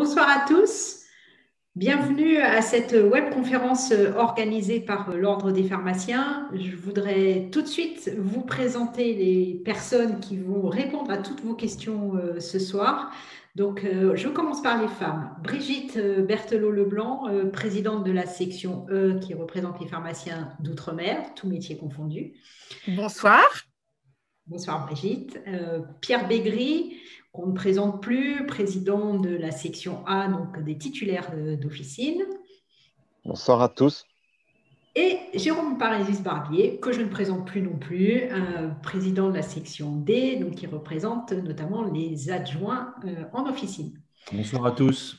Bonsoir à tous. Bienvenue à cette webconférence organisée par l'Ordre des pharmaciens. Je voudrais tout de suite vous présenter les personnes qui vont répondre à toutes vos questions ce soir. Donc, je commence par les femmes. Brigitte Berthelot-Leblanc, présidente de la section E qui représente les pharmaciens d'outre-mer, tous métiers confondus. Bonsoir. Bonsoir Brigitte. Pierre Bégry, qu'on ne présente plus, président de la section A, donc des titulaires d'officine. Bonsoir à tous. Et Jérôme Parésis-Barbier, que je ne présente plus non plus, président de la section D, donc qui représente notamment les adjoints en officine. Bonsoir à tous.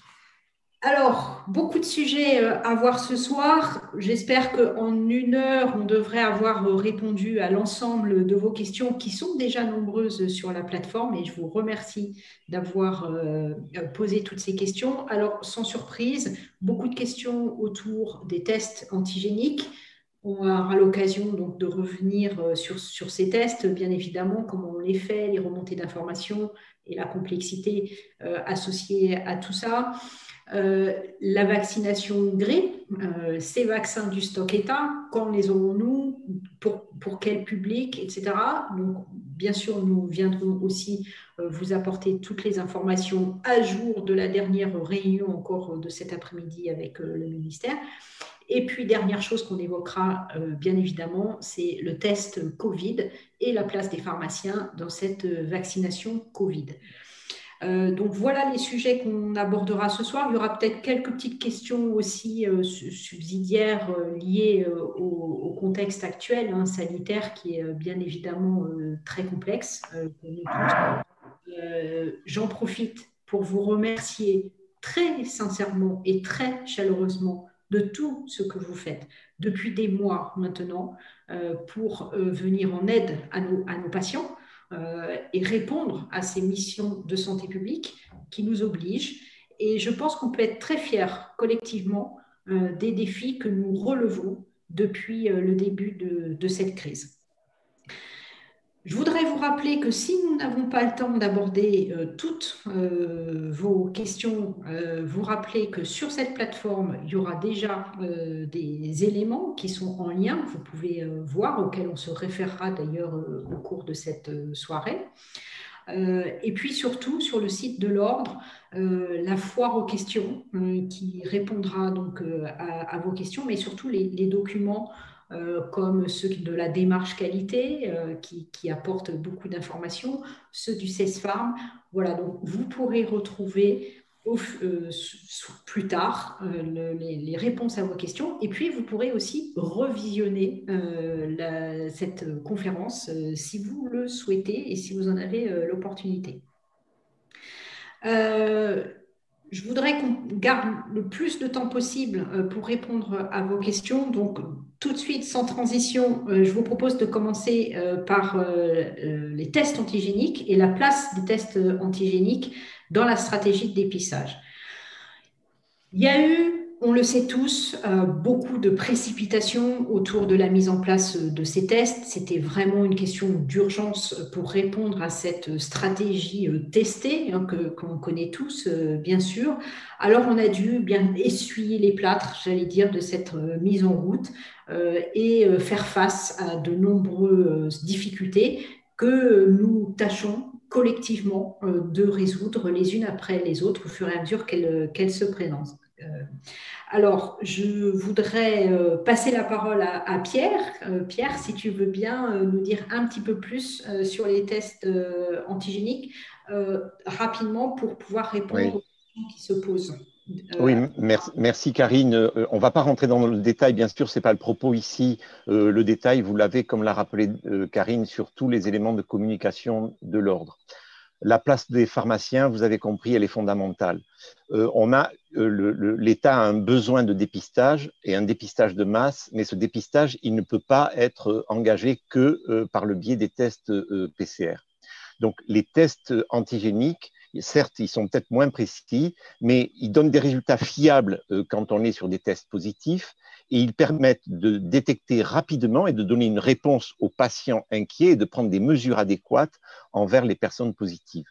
Alors, beaucoup de sujets à voir ce soir. J'espère qu'en 1 heure, on devrait avoir répondu à l'ensemble de vos questions qui sont déjà nombreuses sur la plateforme et je vous remercie d'avoir posé toutes ces questions. Alors, sans surprise, beaucoup de questions autour des tests antigéniques. On aura l'occasion donc de revenir sur ces tests, bien évidemment, comment on les fait, les remontées d'informations et la complexité associée à tout ça. La vaccination grippe, ces vaccins du stock État, quand les aurons-nous, pour quel public, etc. Donc, bien sûr, nous viendrons aussi vous apporter toutes les informations à jour de la dernière réunion encore de cet après-midi avec le ministère. Et puis, dernière chose qu'on évoquera, bien évidemment, c'est le test Covid et la place des pharmaciens dans cette vaccination Covid. Donc voilà les sujets qu'on abordera ce soir. Il y aura peut-être quelques petites questions aussi subsidiaires liées au contexte actuel sanitaire qui est bien évidemment très complexe pour nous tous. J'en profite pour vous remercier très sincèrement et très chaleureusement de tout ce que vous faites depuis des mois maintenant pour venir en aide à nos patients. Et répondre à ces missions de santé publique qui nous obligent. Et je pense qu'on peut être très fiers collectivement des défis que nous relevons depuis le début de cette crise. Je voudrais vous rappeler que si nous n'avons pas le temps d'aborder toutes vos questions, vous rappeler que sur cette plateforme, il y aura déjà des éléments qui sont en lien, vous pouvez voir, auxquels on se référera d'ailleurs au cours de cette soirée. Et puis surtout, sur le site de l'Ordre, la foire aux questions qui répondra donc à vos questions, mais surtout les documents comme ceux de la démarche qualité qui apportent beaucoup d'informations, ceux du CESFARM. Voilà, donc vous pourrez retrouver plus tard les réponses à vos questions et puis vous pourrez aussi revisionner cette conférence si vous le souhaitez et si vous en avez l'opportunité. Je voudrais qu'on garde le plus de temps possible pour répondre à vos questions. Donc, tout de suite, sans transition, je vous propose de commencer par les tests antigéniques et la place des tests antigéniques dans la stratégie de dépistage. Il y a eu, on le sait tous, beaucoup de précipitations autour de la mise en place de ces tests. C'était vraiment une question d'urgence pour répondre à cette stratégie testée qu'on connaît tous, bien sûr. Alors, on a dû bien essuyer les plâtres, j'allais dire, de cette mise en route et faire face à de nombreuses difficultés que nous tâchons collectivement de résoudre les unes après les autres au fur et à mesure qu'elles se présentent. Alors, je voudrais passer la parole à Pierre. Pierre, si tu veux bien nous dire un petit peu plus sur les tests antigéniques rapidement pour pouvoir répondre aux questions qui se posent. Oui, merci Karine. On ne va pas rentrer dans le détail, bien sûr, ce n'est pas le propos ici. Le détail, vous l'avez, comme l'a rappelé Karine, sur tous les éléments de communication de l'ordre. La place des pharmaciens, vous avez compris, elle est fondamentale. L'État a un besoin de dépistage et un dépistage de masse, mais ce dépistage, il ne peut pas être engagé que par le biais des tests PCR. Donc, les tests antigéniques, certes, ils sont peut-être moins précis, mais ils donnent des résultats fiables quand on est sur des tests positifs et ils permettent de détecter rapidement et de donner une réponse aux patients inquiets et de prendre des mesures adéquates envers les personnes positives.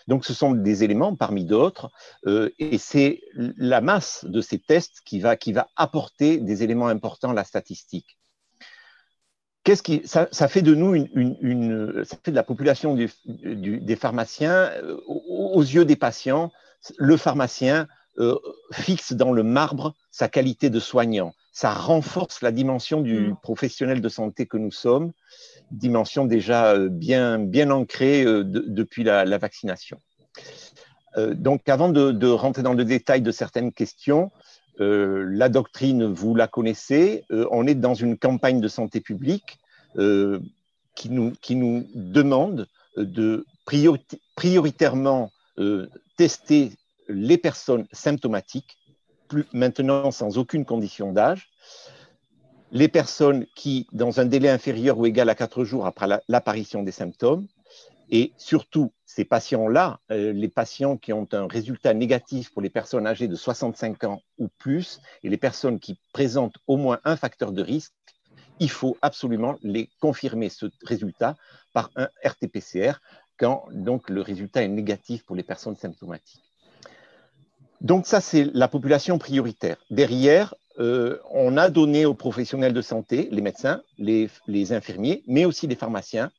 Donc, ce sont des éléments parmi d'autres, et c'est la masse de ces tests qui va apporter des éléments importants à la statistique. Ça fait de nous ça fait de la population des pharmaciens, aux yeux des patients, le pharmacien fixe dans le marbre sa qualité de soignant. Ça renforce la dimension du professionnel de santé que nous sommes, dimension déjà bien ancrée depuis la vaccination. Donc, avant de rentrer dans le détail de certaines questions, la doctrine, vous la connaissez, on est dans une campagne de santé publique qui nous demande de prioritairement tester les personnes symptomatiques, maintenant sans aucune condition d'âge, les personnes qui, dans un délai inférieur ou égal à 4 jours après l'apparition des symptômes, et surtout ces patients-là, les patients qui ont un résultat négatif pour les personnes âgées de 65 ans ou plus, et les personnes qui présentent au moins un facteur de risque, il faut absolument les confirmer ce résultat par un RT-PCR quand donc le résultat est négatif pour les personnes symptomatiques. Donc ça, c'est la population prioritaire. Derrière, on a donné aux professionnels de santé, les médecins, les infirmiers, mais aussi les pharmaciens,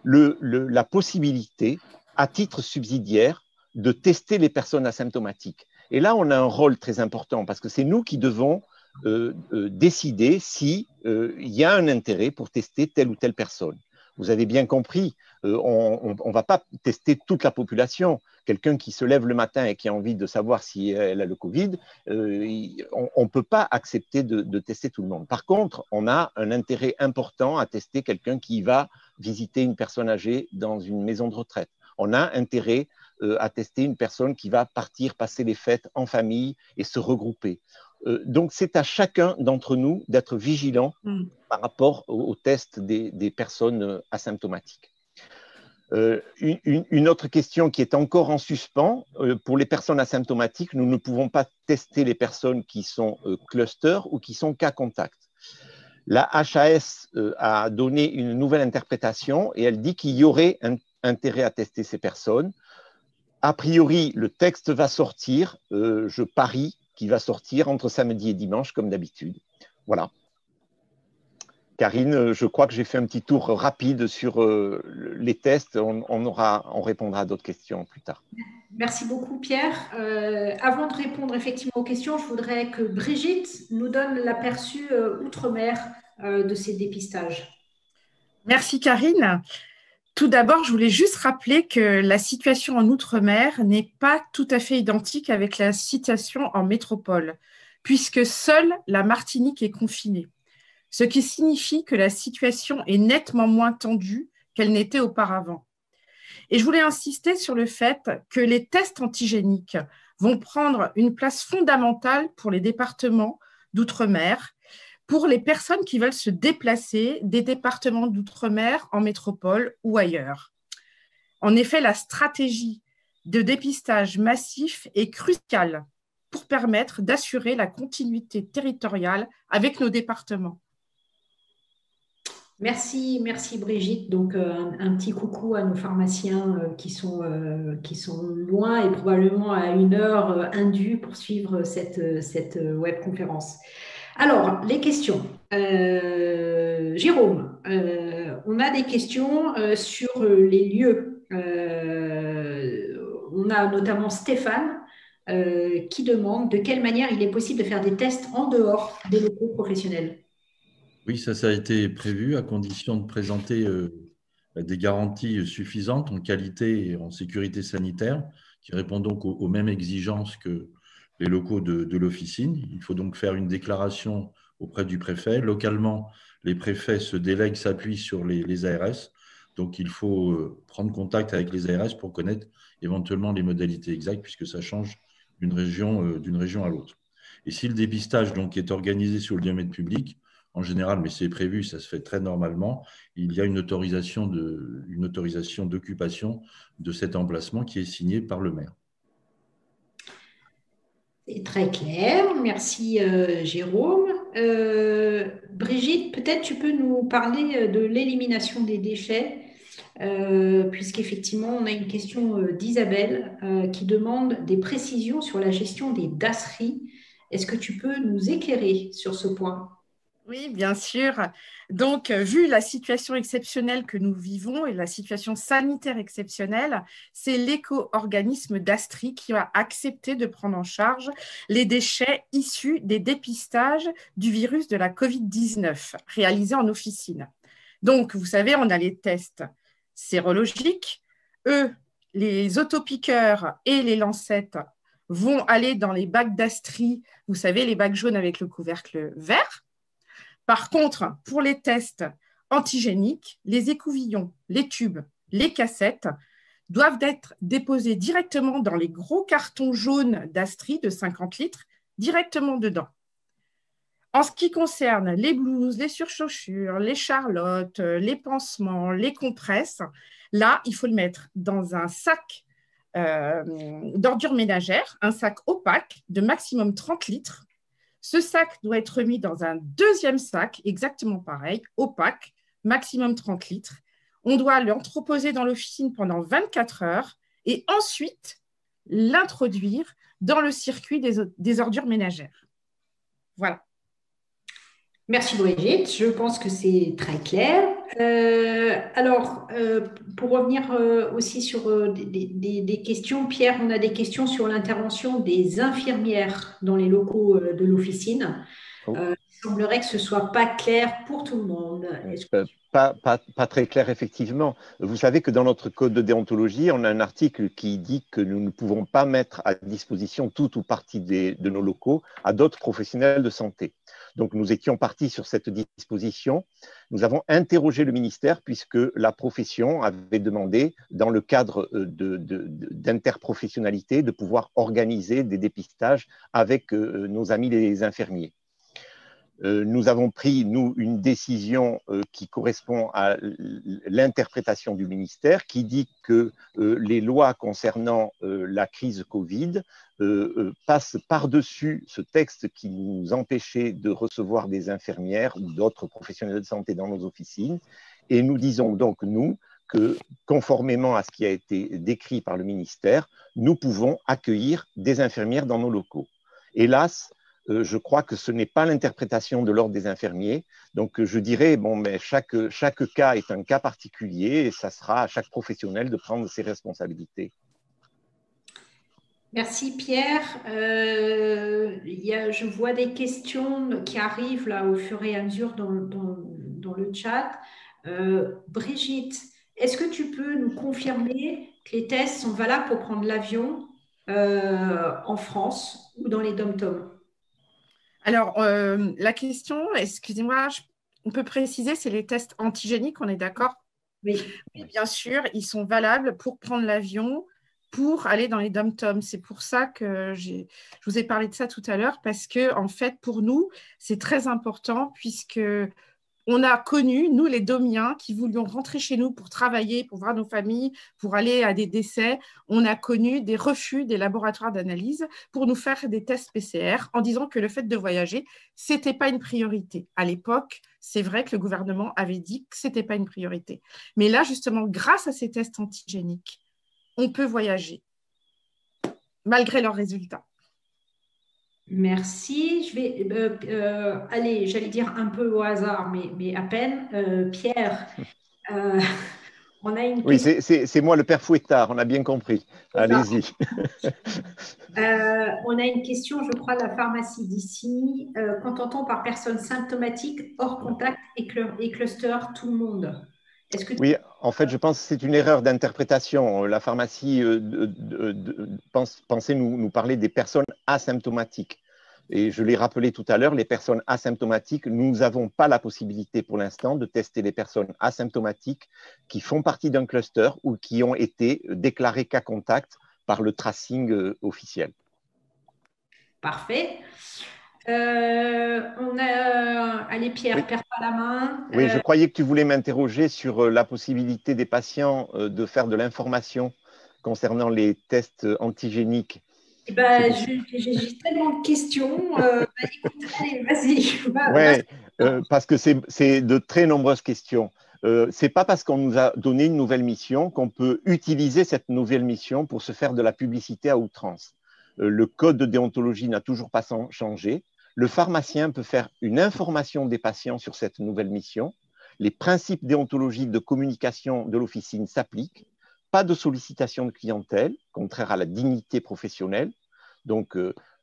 la possibilité, à titre subsidiaire, de tester les personnes asymptomatiques. Et là, on a un rôle très important parce que c'est nous qui devons décider s'il y a un intérêt pour tester telle ou telle personne. Vous avez bien compris, on ne va pas tester toute la population. Quelqu'un qui se lève le matin et qui a envie de savoir si elle a le Covid, on ne peut pas accepter de tester tout le monde. Par contre, on a un intérêt important à tester quelqu'un qui va visiter une personne âgée dans une maison de retraite. On a intérêt à tester une personne qui va partir passer les fêtes en famille et se regrouper. Donc, c'est à chacun d'entre nous d'être vigilant par rapport au test des personnes asymptomatiques. Une autre question qui est encore en suspens, pour les personnes asymptomatiques, nous ne pouvons pas tester les personnes qui sont clusters ou qui sont cas contact. La HAS a donné une nouvelle interprétation et elle dit qu'il y aurait un intérêt à tester ces personnes. A priori, le texte va sortir, je parie qu'il va sortir entre samedi et dimanche, comme d'habitude. Voilà. Karine, je crois que j'ai fait un petit tour rapide sur les tests. On répondra à d'autres questions plus tard. Merci beaucoup, Pierre. Avant de répondre effectivement aux questions, je voudrais que Brigitte nous donne l'aperçu outre-mer de ces dépistages. Merci, Karine. Tout d'abord, je voulais juste rappeler que la situation en Outre-mer n'est pas tout à fait identique avec la situation en métropole, puisque seule la Martinique est confinée, ce qui signifie que la situation est nettement moins tendue qu'elle n'était auparavant. Et je voulais insister sur le fait que les tests antigéniques vont prendre une place fondamentale pour les départements d'Outre-mer, pour les personnes qui veulent se déplacer des départements d'outre-mer en métropole ou ailleurs. En effet, la stratégie de dépistage massif est cruciale pour permettre d'assurer la continuité territoriale avec nos départements. Merci Brigitte. Donc, un petit coucou à nos pharmaciens qui sont loin et probablement à 1 heure indue pour suivre cette webconférence. Alors, les questions. Jérôme, on a des questions sur les lieux. On a notamment Stéphane qui demande de quelle manière il est possible de faire des tests en dehors des locaux professionnels. Oui, ça a été prévu à condition de présenter des garanties suffisantes en qualité et en sécurité sanitaire qui répondent donc aux mêmes exigences que les locaux de l'officine. Il faut donc faire une déclaration auprès du préfet. Localement, les préfets se délèguent, s'appuient sur les ARS. Donc, il faut prendre contact avec les ARS pour connaître éventuellement les modalités exactes puisque ça change d'une région à l'autre. Et si le dépistage donc, est organisé sur le diamètre public, en général, mais c'est prévu, ça se fait très normalement, il y a une autorisation d'occupation de cet emplacement qui est signée par le maire. C'est très clair. Merci Jérôme. Brigitte, peut-être tu peux nous parler de l'élimination des déchets puisqu'effectivement, on a une question d'Isabelle qui demande des précisions sur la gestion des DASseries. Est-ce que tu peux nous éclairer sur ce point? Oui, bien sûr. Donc, vu la situation exceptionnelle que nous vivons et la situation sanitaire exceptionnelle, c'est l'éco-organisme d'Astri qui a accepté de prendre en charge les déchets issus des dépistages du virus de la COVID-19 réalisés en officine. Donc, vous savez, on a les tests sérologiques. Eux, les autopiqueurs et les lancettes vont aller dans les bacs d'Astri, vous savez, les bacs jaunes avec le couvercle vert. Par contre, pour les tests antigéniques, les écouvillons, les tubes, les cassettes doivent être déposés directement dans les gros cartons jaunes d'Astri de 50 litres, directement dedans. En ce qui concerne les blouses, les surchaussures, les charlottes, les pansements, les compresses, là, il faut le mettre dans un sac d'ordures ménagères, un sac opaque de maximum 30 litres. Ce sac doit être mis dans un deuxième sac, exactement pareil, opaque, maximum 30 litres. On doit l'entreposer dans l'officine pendant 24 heures et ensuite l'introduire dans le circuit des ordures ménagères. Voilà. Merci Brigitte, je pense que c'est très clair. Pour revenir aussi sur des questions, Pierre, on a des questions sur l'intervention des infirmières dans les locaux de l'officine. Il semblerait que ce ne soit pas clair pour tout le monde. Pas très clair, effectivement. Vous savez que dans notre code de déontologie, on a un article qui dit que nous ne pouvons pas mettre à disposition toute ou partie de nos locaux à d'autres professionnels de santé. Donc, nous étions partis sur cette disposition. Nous avons interrogé le ministère puisque la profession avait demandé, dans le cadre d'interprofessionnalité, de pouvoir organiser des dépistages avec nos amis les infirmiers. Nous avons pris, nous, une décision qui correspond à l'interprétation du ministère, qui dit que les lois concernant la crise Covid passent par-dessus ce texte qui nous empêchait de recevoir des infirmières ou d'autres professionnels de santé dans nos officines. Et nous disons donc, nous, que conformément à ce qui a été décrit par le ministère, nous pouvons accueillir des infirmières dans nos locaux. Hélas, je crois que ce n'est pas l'interprétation de l'ordre des infirmiers. Donc, je dirais, bon, mais chaque cas est un cas particulier et ça sera à chaque professionnel de prendre ses responsabilités. Merci Pierre. Je vois des questions qui arrivent là au fur et à mesure dans le chat. Brigitte, est-ce que tu peux nous confirmer que les tests sont valables pour prendre l'avion en France ou dans les dom-toms? Alors, la question, excusez-moi, on peut préciser, c'est les tests antigéniques, on est d'accord? Oui. Oui, bien sûr, ils sont valables pour prendre l'avion, pour aller dans les dom-toms. C'est pour ça que je vous ai parlé de ça tout à l'heure, parce que, en fait, pour nous, c'est très important, puisque on a connu, nous les domiens, qui voulions rentrer chez nous pour travailler, pour voir nos familles, pour aller à des décès, on a connu des refus des laboratoires d'analyse pour nous faire des tests PCR en disant que le fait de voyager, ce n'était pas une priorité. À l'époque, c'est vrai que le gouvernement avait dit que ce n'était pas une priorité. Mais là, justement, grâce à ces tests antigéniques, on peut voyager, malgré leurs résultats. Merci. Je vais aller, j'allais dire un peu au hasard, mais à peine. Pierre, on a une question. Oui, c'est moi le père Fouettard, on a bien compris. Allez-y. On a une question, je crois, de la pharmacie d'ici. Qu'entend-on par personne symptomatique, hors contact et cluster tout le monde? Oui, en fait, je pense que c'est une erreur d'interprétation. La pharmacie pensait nous parler des personnes asymptomatiques. Et je l'ai rappelé tout à l'heure, les personnes asymptomatiques, nous n'avons pas la possibilité pour l'instant de tester les personnes asymptomatiques qui font partie d'un cluster ou qui ont été déclarées cas contact par le tracing officiel. Parfait. Allez Pierre, oui. Perds pas la main. Oui, je croyais que tu voulais m'interroger sur la possibilité des patients de faire de l'information concernant les tests antigéniques. Ben, j'ai tellement de questions. Écoute, allez, vas-y. Oui, parce que c'est de très nombreuses questions. Ce n'est pas parce qu'on nous a donné une nouvelle mission qu'on peut utiliser cette nouvelle mission pour se faire de la publicité à outrance. Le code de déontologie n'a toujours pas changé. Le pharmacien peut faire une information des patients sur cette nouvelle mission. Les principes déontologiques de communication de l'officine s'appliquent. Pas de sollicitation de clientèle, contraire à la dignité professionnelle. Donc,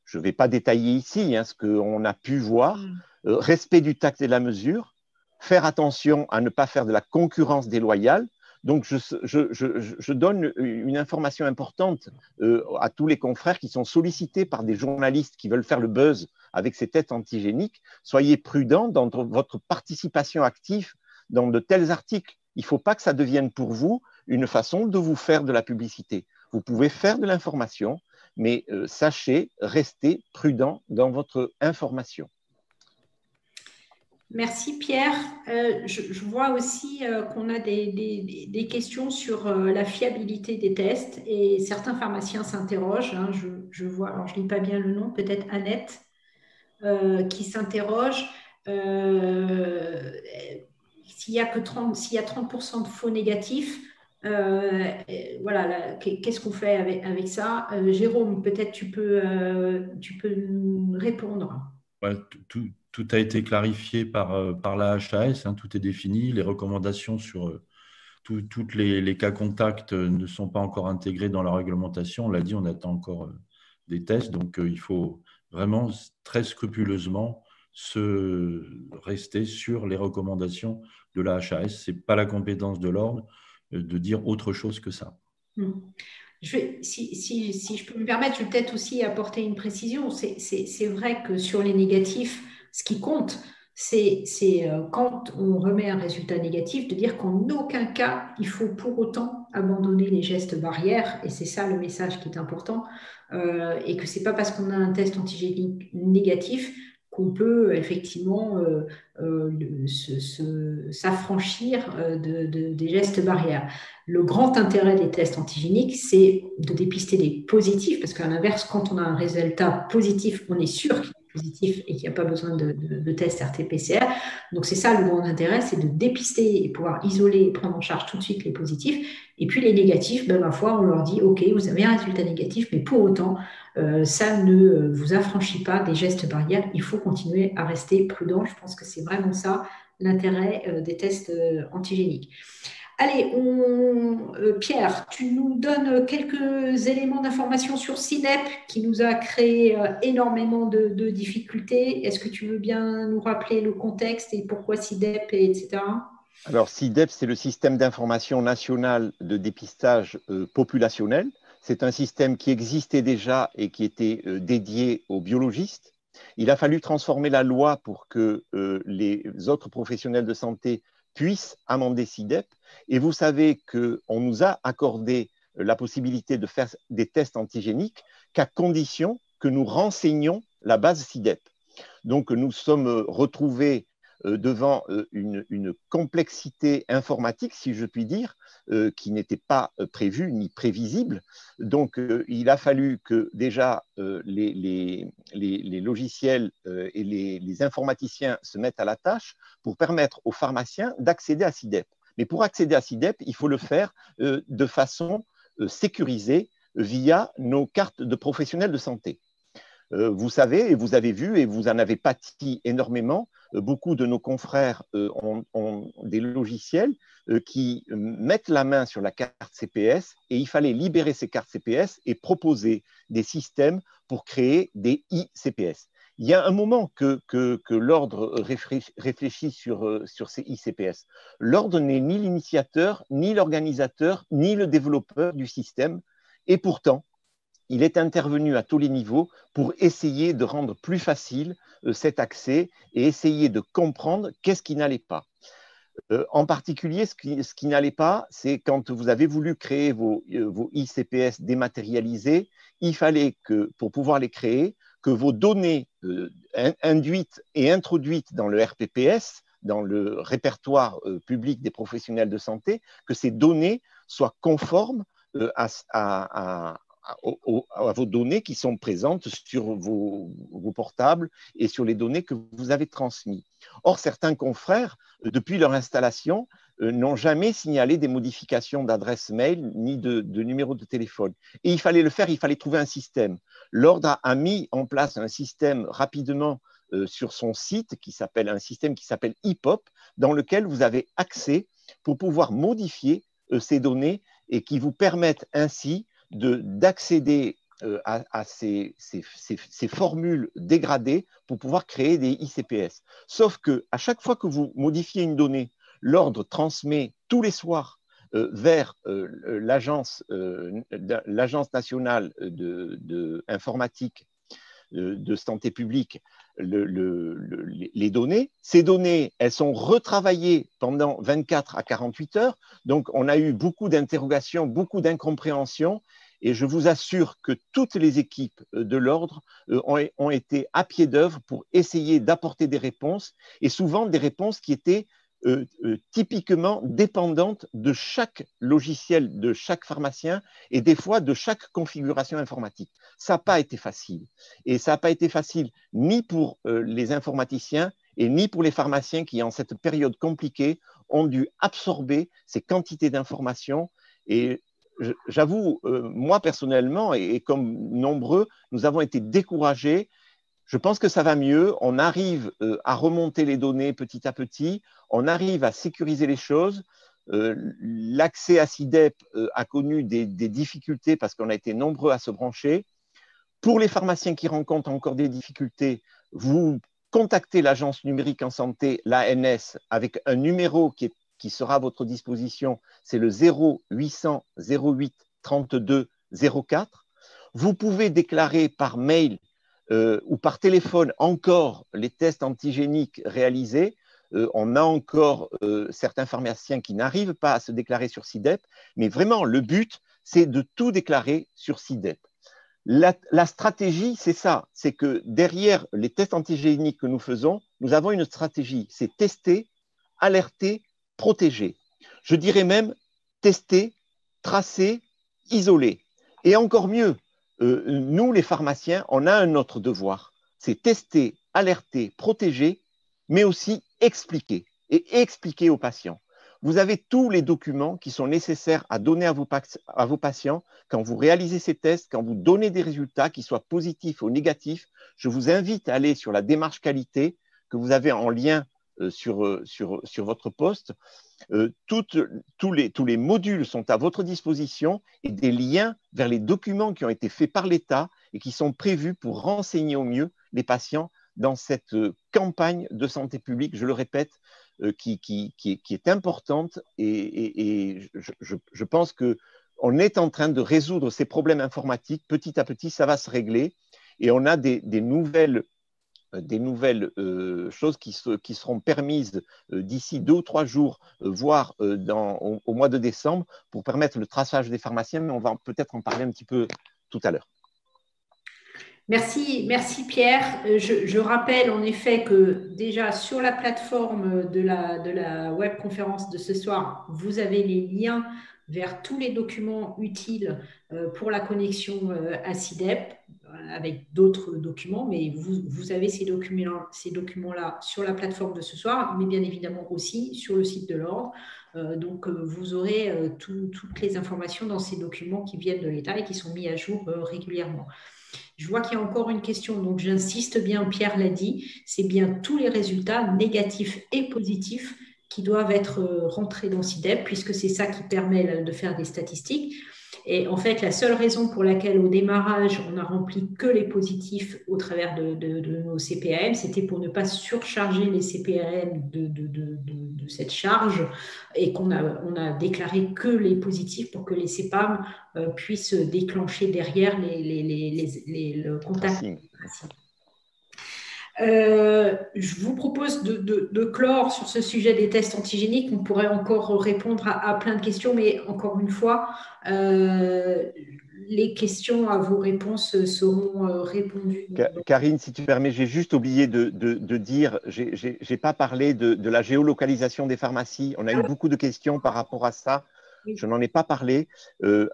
je ne vais pas détailler ici ce qu'on a pu voir. Respect du tact et de la mesure. Faire attention à ne pas faire de la concurrence déloyale. Donc, je donne une information importante à tous les confrères qui sont sollicités par des journalistes qui veulent faire le buzz avec ces tests antigéniques. Soyez prudents dans votre participation active dans de tels articles. Il ne faut pas que ça devienne pour vous une façon de vous faire de la publicité. Vous pouvez faire de l'information, mais sachez rester prudent dans votre information. Merci Pierre. Je vois aussi qu'on a des questions sur la fiabilité des tests et certains pharmaciens s'interrogent. Je vois, alors je ne lis pas bien le nom, peut-être Annette, qui s'interroge. S'il y a 30% de faux négatifs, voilà, qu'est-ce qu'on fait avec ça? Jérôme, peut-être tu peux répondre. Ouais, tout a été clarifié par la HAS, tout est défini. Les recommandations sur tous les cas contacts ne sont pas encore intégrés dans la réglementation. On l'a dit, on attend encore des tests. Donc, il faut vraiment très scrupuleusement rester sur les recommandations de la HAS. Ce n'est pas la compétence de l'ordre de dire autre chose que ça. Si je peux me permettre, je vais peut-être aussi apporter une précision. C'est vrai que sur les négatifs, ce qui compte, c'est quand on remet un résultat négatif, de dire qu'en aucun cas, il faut pour autant abandonner les gestes barrières. Et c'est ça le message qui est important. Et que ce n'est pas parce qu'on a un test antigénique négatif qu'on peut effectivement s'affranchir des gestes barrières. Le grand intérêt des tests antigéniques, c'est de dépister les positifs, parce qu'à l'inverse, quand on a un résultat positif, on est sûr qu'il est positif et qu'il n'y a pas besoin de tests RT-PCR. Donc c'est ça le grand intérêt, c'est de dépister et pouvoir isoler et prendre en charge tout de suite les positifs. Et puis les négatifs, ma foi, on leur dit « Ok, vous avez un résultat négatif, mais pour autant, ça ne vous affranchit pas des gestes barrières. Il faut continuer à rester prudent. » Je pense que c'est vraiment ça l'intérêt des tests antigéniques. Allez, Pierre, tu nous donnes quelques éléments d'information sur SIDEP qui nous a créé énormément de difficultés. Est-ce que tu veux bien nous rappeler le contexte et pourquoi SIDEP, etc. Alors, SIDEP, c'est le système d'information national de dépistage populationnel. C'est un système qui existait déjà et qui était dédié aux biologistes. Il a fallu transformer la loi pour que les autres professionnels de santé puissent amender SIDEP. Et vous savez qu'on nous a accordé la possibilité de faire des tests antigéniques qu'à condition que nous renseignions la base SIDEP. Donc, nous sommes retrouvés devant une complexité informatique, si je puis dire, qui n'était pas prévue ni prévisible. Donc, il a fallu que déjà les logiciels et les informaticiens se mettent à la tâche pour permettre aux pharmaciens d'accéder à SIDEP. Mais pour accéder à SIDEP, il faut le faire de façon sécurisée via nos cartes de professionnels de santé. Vous savez, et vous avez vu, et vous en avez pâti énormément, beaucoup de nos confrères ont des logiciels qui mettent la main sur la carte CPS et il fallait libérer ces cartes CPS et proposer des systèmes pour créer des ICPS. Il y a un moment que l'ordre réfléchit sur ces ICPS. L'ordre n'est ni l'initiateur, ni l'organisateur, ni le développeur du système et pourtant, il est intervenu à tous les niveaux pour essayer de rendre plus facile cet accès et essayer de comprendre qu'est-ce qui n'allait pas. En particulier, ce qui n'allait pas, c'est quand vous avez voulu créer vos ICPS dématérialisés, il fallait que, pour pouvoir les créer, que vos données induites et introduites dans le RPPS, dans le répertoire public des professionnels de santé, que ces données soient conformes à vos données qui sont présentes sur vos portables et sur les données que vous avez transmises. Or, certains confrères, depuis leur installation, n'ont jamais signalé des modifications d'adresse mail ni de numéro de téléphone. Et il fallait le faire, il fallait trouver un système. L'ordre a mis en place un système rapidement sur son site, un système qui s'appelle IPOP, dans lequel vous avez accès pour pouvoir modifier ces données et qui vous permettent ainsi d'accéder à ces formules dégradées pour pouvoir créer des ICPS. Sauf qu'à chaque fois que vous modifiez une donnée, l'ordre transmet tous les soirs vers l'Agence nationale informatique de santé publique les données. Ces données, elles sont retravaillées pendant 24 à 48 heures. Donc, on a eu beaucoup d'interrogations, beaucoup d'incompréhensions. Et je vous assure que toutes les équipes de l'ordre ont été à pied d'œuvre pour essayer d'apporter des réponses, et souvent des réponses qui étaient typiquement dépendantes de chaque logiciel, de chaque pharmacien, et des fois de chaque configuration informatique. Ça n'a pas été facile. Et ça n'a pas été facile ni pour les informaticiens et ni pour les pharmaciens qui, en cette période compliquée, ont dû absorber ces quantités d'informations. Et j'avoue, moi personnellement, et comme nombreux, nous avons été découragés. Je pense que ça va mieux. On arrive à remonter les données petit à petit. On arrive à sécuriser les choses. L'accès à SIDEP a connu des difficultés parce qu'on a été nombreux à se brancher. Pour les pharmaciens qui rencontrent encore des difficultés, vous contactez l'Agence numérique en santé, l'ANS, avec un numéro qui sera à votre disposition. C'est le 0800 08 32 04. Vous pouvez déclarer par mail ou par téléphone encore les tests antigéniques réalisés. On a encore certains pharmaciens qui n'arrivent pas à se déclarer sur SIDEP, mais vraiment le but, c'est de tout déclarer sur SIDEP. La stratégie, c'est ça, c'est que derrière les tests antigéniques que nous faisons, nous avons une stratégie, c'est tester, alerter, protéger. Je dirais même tester, tracer, isoler. Et encore mieux, nous, les pharmaciens, on a un autre devoir, c'est tester, alerter, protéger, mais aussi expliquer, et expliquer aux patients. Vous avez tous les documents qui sont nécessaires à donner à vos patients quand vous réalisez ces tests, quand vous donnez des résultats, qu'ils soient positifs ou négatifs. Je vous invite à aller sur la démarche qualité que vous avez en lien sur votre poste. Tous les modules sont à votre disposition et des liens vers les documents qui ont été faits par l'État et qui sont prévus pour renseigner au mieux les patients dans cette campagne de santé publique, je le répète, qui est importante, et je pense qu'on est en train de résoudre ces problèmes informatiques. Petit à petit, ça va se régler, et on a des nouvelles choses qui seront permises d'ici 2 ou 3 jours, voire au mois de décembre, pour permettre le traçage des pharmaciens, mais on va peut-être en parler un petit peu tout à l'heure. Merci Pierre. Je rappelle en effet que déjà sur la plateforme de la webconférence de ce soir, vous avez les liens vers tous les documents utiles pour la connexion à SIDEP, avec d'autres documents, mais vous avez ces documents-là sur la plateforme de ce soir, mais bien évidemment aussi sur le site de l'Ordre. Donc, vous aurez toutes les informations dans ces documents qui viennent de l'État et qui sont mis à jour régulièrement. Je vois qu'il y a encore une question, donc j'insiste bien, Pierre l'a dit, c'est bien tous les résultats négatifs et positifs qui doivent être rentrés dans SIDEP, puisque c'est ça qui permet de faire des statistiques. Et en fait, la seule raison pour laquelle au démarrage, on a rempli que les positifs au travers de nos CPAM, c'était pour ne pas surcharger les CPAM de cette charge, et qu'on a déclaré que les positifs pour que les CPAM puissent déclencher derrière le contact. Je vous propose de clore sur ce sujet des tests antigéniques. On pourrait encore répondre à plein de questions, mais encore une fois, les questions à vos réponses seront répondues. Karine, si tu permets, j'ai juste oublié de dire, je n'ai pas parlé de la géolocalisation des pharmacies. On a eu beaucoup de questions par rapport à ça. Oui. Je n'en ai pas parlé.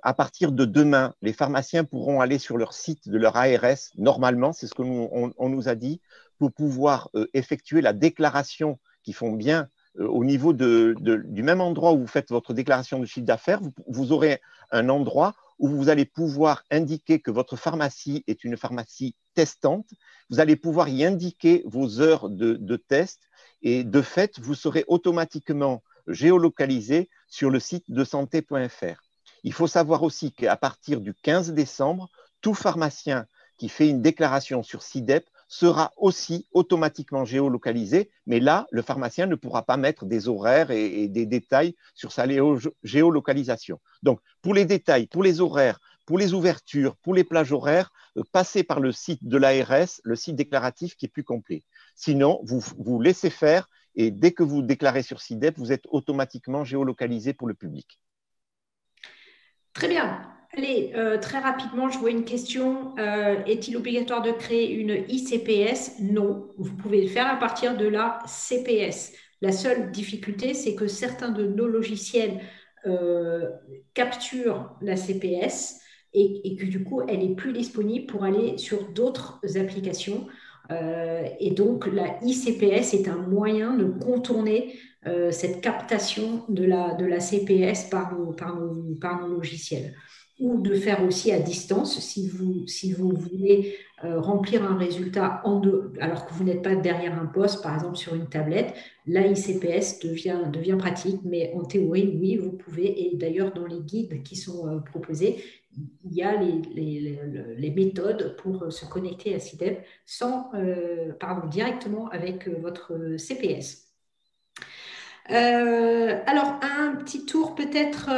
À partir de demain, les pharmaciens pourront aller sur leur site de leur ARS, normalement, c'est ce que on nous a dit, pour pouvoir effectuer la déclaration qu'ils font bien au niveau du même endroit où vous faites votre déclaration de chiffre d'affaires, vous aurez un endroit où vous allez pouvoir indiquer que votre pharmacie est une pharmacie testante. Vous allez pouvoir y indiquer vos heures de test et de fait, vous serez automatiquement géolocalisé sur le site de santé.fr. Il faut savoir aussi qu'à partir du 15 décembre, tout pharmacien qui fait une déclaration sur SIDEP sera aussi automatiquement géolocalisé, mais là, le pharmacien ne pourra pas mettre des horaires et des détails sur sa géolocalisation. Donc, pour les détails, pour les horaires, pour les ouvertures, pour les plages horaires, passez par le site de l'ARS, le site déclaratif qui est plus complet. Sinon, vous laissez faire et dès que vous déclarez sur SIDEP, vous êtes automatiquement géolocalisé pour le public. Très bien. Allez, très rapidement, je vois une question. Est-il obligatoire de créer une ICPS? Non, vous pouvez le faire à partir de la CPS. La seule difficulté, c'est que certains de nos logiciels capturent la CPS et que du coup, elle n'est plus disponible pour aller sur d'autres applications. Et donc, la ICPS est un moyen de contourner cette captation de la CPS par nos logiciels. Ou de faire aussi à distance, si vous voulez remplir un résultat alors que vous n'êtes pas derrière un poste, par exemple sur une tablette, la ICPS devient pratique, mais en théorie, oui, vous pouvez, et d'ailleurs dans les guides qui sont proposés, il y a les méthodes pour se connecter à SIDEP directement avec votre CPS. Alors, un petit tour peut-être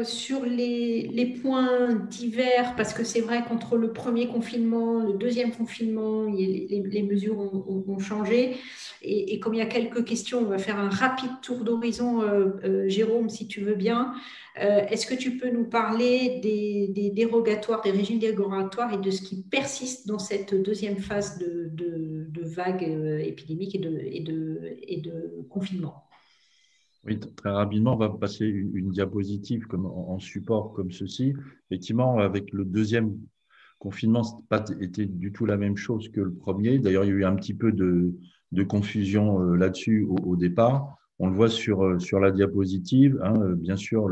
sur les points divers, parce que c'est vrai qu'entre le premier confinement, le deuxième confinement, les mesures ont changé. Et comme il y a quelques questions, on va faire un rapide tour d'horizon. Jérôme, si tu veux bien. Est-ce que tu peux nous parler des dérogatoires, des régimes dérogatoires et de ce qui persiste dans cette deuxième phase de vague épidémique et de confinement? Oui, très rapidement, on va passer une diapositive en support comme ceci. Effectivement, avec le deuxième confinement, ce n'a pas été du tout la même chose que le premier. D'ailleurs, il y a eu un petit peu de confusion là-dessus au départ. On le voit sur la diapositive. Bien sûr,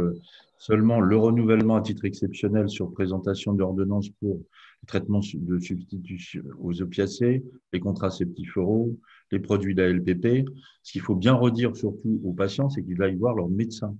seulement le renouvellement à titre exceptionnel sur présentation d'ordonnances pour le traitement de substitution aux opiacés, les contraceptifs oraux, les produits d'ALPP. Ce qu'il faut bien redire surtout aux patients, c'est qu'ils aillent voir leur médecin.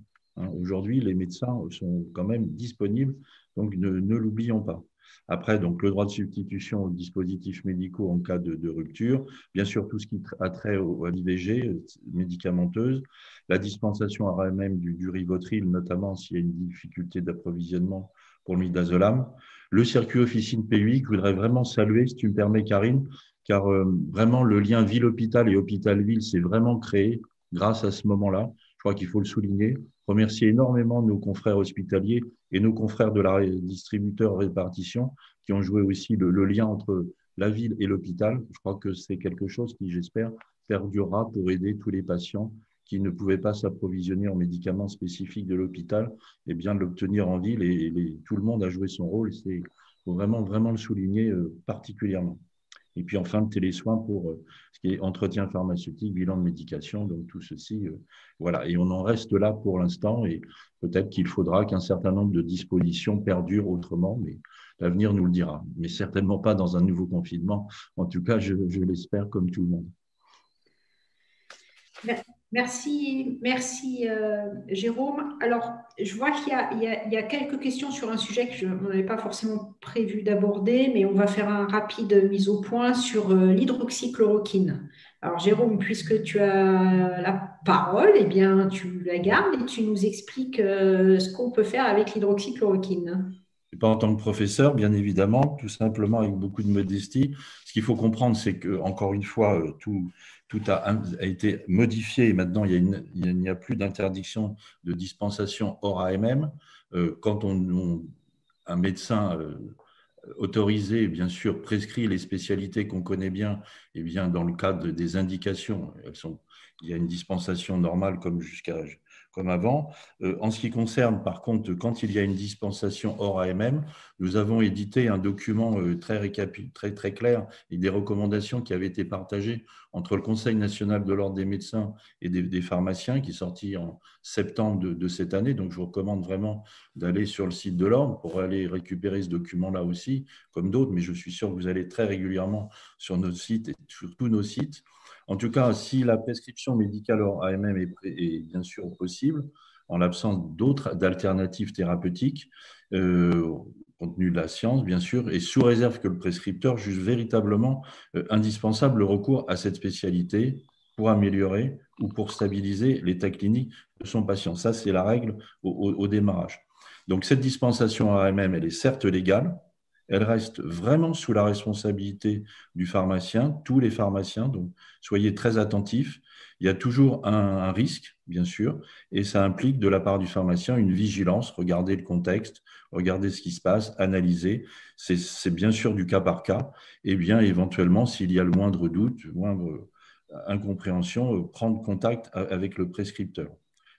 Aujourd'hui, les médecins sont quand même disponibles, donc ne l'oublions pas. Après, donc, le droit de substitution aux dispositifs médicaux en cas de rupture, bien sûr, tout ce qui a trait à l'IVG médicamenteuse, la dispensation à RMM du Rivotril, notamment s'il y a une difficulté d'approvisionnement pour le midazolam, le circuit officine PUI, que je voudrais vraiment saluer, si tu me permets, Karine, car vraiment, le lien ville-hôpital et hôpital-ville s'est vraiment créé grâce à ce moment-là. Je crois qu'il faut le souligner. Remercier énormément nos confrères hospitaliers et nos confrères de la distributeur répartition qui ont joué aussi le lien entre la ville et l'hôpital. Je crois que c'est quelque chose qui, j'espère, perdurera pour aider tous les patients qui ne pouvaient pas s'approvisionner en médicaments spécifiques de l'hôpital, et bien de l'obtenir en ville. Et tout le monde a joué son rôle. Il faut vraiment, vraiment le souligner particulièrement. Et puis enfin, le télésoin pour ce qui est entretien pharmaceutique, bilan de médication, donc tout ceci, voilà. Et on en reste là pour l'instant, et peut-être qu'il faudra qu'un certain nombre de dispositions perdurent autrement, mais l'avenir nous le dira. Mais certainement pas dans un nouveau confinement. En tout cas, je l'espère comme tout le monde. Merci Jérôme. Alors, je vois qu'il y a quelques questions sur un sujet que je n'avais pas forcément prévu d'aborder, mais on va faire un rapide mise au point sur l'hydroxychloroquine. Alors, Jérôme, puisque tu as la parole, eh bien, tu la gardes et tu nous expliques ce qu'on peut faire avec l'hydroxychloroquine. Pas en tant que professeur, bien évidemment, tout simplement avec beaucoup de modestie. Ce qu'il faut comprendre, c'est que, encore une fois, tout a été modifié et maintenant il n'y a plus d'interdiction de dispensation hors AMM. Quand un médecin autorisé, bien sûr, prescrit les spécialités qu'on connaît bien, et bien dans le cadre des indications, il y a une dispensation normale comme comme avant. En ce qui concerne, par contre, quand il y a une dispensation hors AMM, nous avons édité un document très clair et des recommandations qui avaient été partagées entre le Conseil national de l'ordre des médecins et des pharmaciens, qui est sorti en septembre de cette année. Donc, je vous recommande vraiment d'aller sur le site de l'ordre pour aller récupérer ce document-là aussi, comme d'autres, mais je suis sûr que vous allez très régulièrement sur notre site et sur tous nos sites. En tout cas, si la prescription médicale hors AMM est bien sûr possible, en l'absence d'alternatives thérapeutiques, compte tenu de la science, bien sûr, et sous réserve que le prescripteur juge véritablement indispensable le recours à cette spécialité pour améliorer ou pour stabiliser l'état clinique de son patient. Ça, c'est la règle au démarrage. Donc, cette dispensation AMM, elle est certes légale, elle reste vraiment sous la responsabilité du pharmacien, tous les pharmaciens, donc soyez très attentifs. Il y a toujours un risque, bien sûr, et ça implique de la part du pharmacien une vigilance, regarder le contexte, regarder ce qui se passe, analyser. C'est bien sûr du cas par cas, et bien éventuellement, s'il y a le moindre doute, moindre incompréhension, prendre contact avec le prescripteur.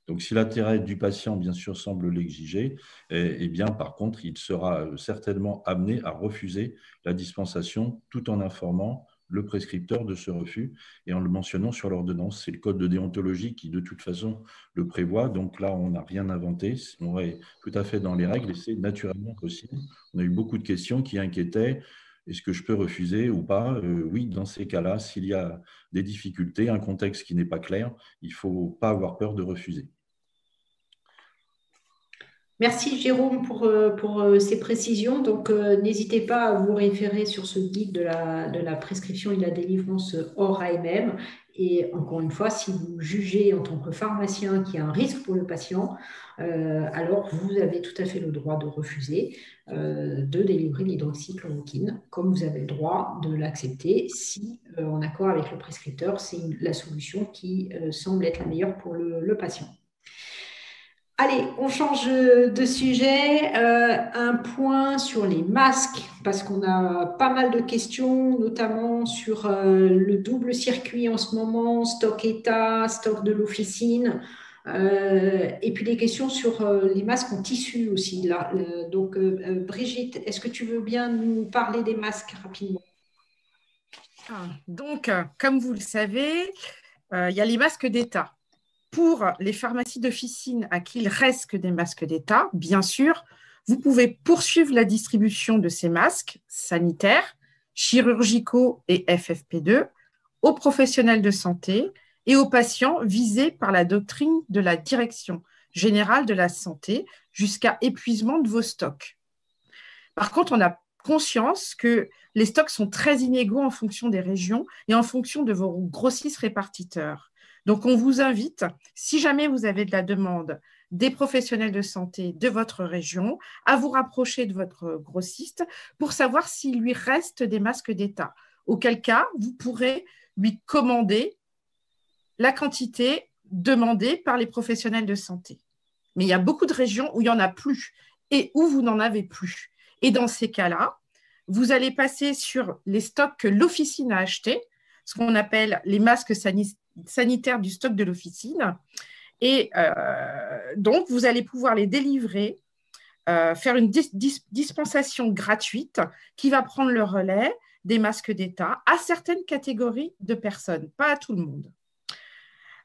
Donc, si l'intérêt du patient, bien sûr, semble l'exiger, eh bien, par contre, il sera certainement amené à refuser la dispensation tout en informant le prescripteur de ce refus et en le mentionnant sur l'ordonnance. C'est le code de déontologie qui, de toute façon, le prévoit. Donc là, on n'a rien inventé. On est tout à fait dans les règles et c'est naturellement possible. On a eu beaucoup de questions qui inquiétaient. Est-ce que je peux refuser ou pas? Oui, dans ces cas-là, s'il y a des difficultés, un contexte qui n'est pas clair, il ne faut pas avoir peur de refuser. Merci Jérôme pour ces précisions. Donc, n'hésitez pas à vous référer sur ce guide de la prescription et de la délivrance hors AMM. Et encore une fois, si vous jugez en tant que pharmacien qu'il y a un risque pour le patient, alors vous avez tout à fait le droit de refuser de délivrer l'hydroxychloroquine, comme vous avez le droit de l'accepter si, en accord avec le prescripteur, c'est la solution qui semble être la meilleure pour le patient. Allez, on change de sujet. Un point sur les masques, parce qu'on a pas mal de questions, notamment sur le double circuit en ce moment, stock État, stock de l'officine, et puis des questions sur les masques en tissu aussi. Là. Donc, Brigitte, est-ce que tu veux bien nous parler des masques rapidement? Donc, comme vous le savez, il y a les masques d'État. Pour les pharmacies d'officine à qui il reste que des masques d'État, bien sûr, vous pouvez poursuivre la distribution de ces masques sanitaires, chirurgicaux et FFP2 aux professionnels de santé et aux patients visés par la doctrine de la Direction générale de la santé jusqu'à épuisement de vos stocks. Par contre, on a conscience que les stocks sont très inégaux en fonction des régions et en fonction de vos grossistes répartiteurs. Donc, on vous invite, si jamais vous avez de la demande des professionnels de santé de votre région, à vous rapprocher de votre grossiste pour savoir s'il lui reste des masques d'État. Auquel cas, vous pourrez lui commander la quantité demandée par les professionnels de santé. Mais il y a beaucoup de régions où il n'y en a plus et où vous n'en avez plus. Et dans ces cas-là, vous allez passer sur les stocks que l'officine a achetés, ce qu'on appelle les masques sanitaires du stock de l'officine. Et donc, vous allez pouvoir les délivrer, faire une dispensation gratuite qui va prendre le relais des masques d'État à certaines catégories de personnes, pas à tout le monde.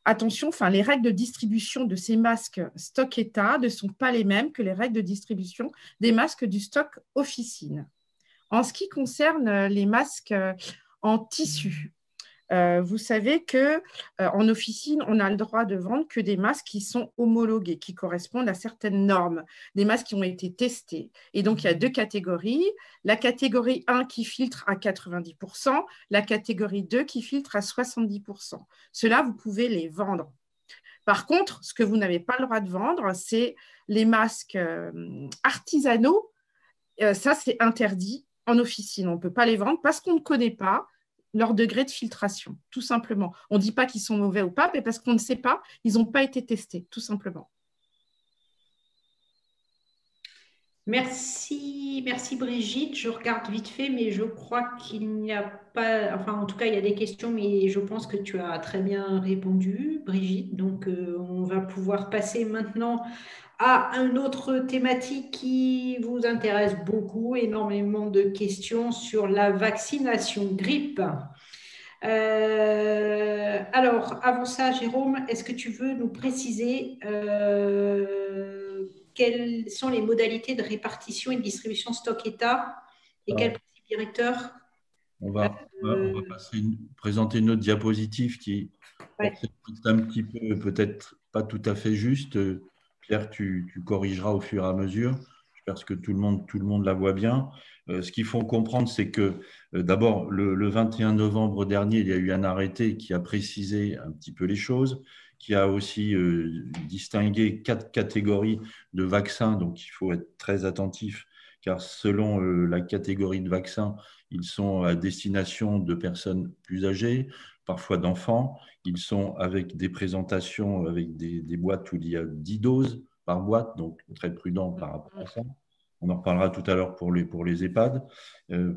Attention, les règles de distribution de ces masques stock État ne sont pas les mêmes que les règles de distribution des masques du stock officine. En ce qui concerne les masques en tissu, vous savez qu'en officine, on a le droit de vendre que des masques qui sont homologués, qui correspondent à certaines normes, des masques qui ont été testés. Et donc, il y a deux catégories. La catégorie 1 qui filtre à 90%, la catégorie 2 qui filtre à 70%. Ceux-là, vous pouvez les vendre. Par contre, ce que vous n'avez pas le droit de vendre, c'est les masques artisanaux. Ça, c'est interdit en officine. On ne peut pas les vendre parce qu'on ne connaît pas leur degré de filtration, tout simplement. On ne dit pas qu'ils sont mauvais ou pas, mais parce qu'on ne sait pas, ils n'ont pas été testés, tout simplement. Merci Brigitte. Je regarde vite fait, mais je crois qu'il n'y a pas, enfin en tout cas il y a des questions, mais je pense que tu as très bien répondu, Brigitte. Donc on va pouvoir passer maintenant à une autre thématique qui vous intéresse beaucoup, énormément de questions sur la vaccination grippe. Alors, avant ça, Jérôme, est-ce que tu veux nous préciser quelles sont les modalités de répartition et de distribution stock-État et quel Alors, principe directeur? on va présenter une autre diapositive qui Ouais. est un petit peu, peut-être pas tout à fait juste. Pierre, tu corrigeras au fur et à mesure. Je pense que tout le monde la voit bien. Ce qu'il faut comprendre, c'est que d'abord, le 21 novembre dernier, il y a eu un arrêté qui a précisé un petit peu les choses, qui a aussi distingué 4 catégories de vaccins. Donc, il faut être très attentif, car selon la catégorie de vaccins, ils sont à destination de personnes plus âgées, parfois d'enfants. Ils sont avec des présentations, avec des boîtes où il y a 10 doses par boîte, donc très prudent par rapport à ça. On en reparlera tout à l'heure pour les EHPAD,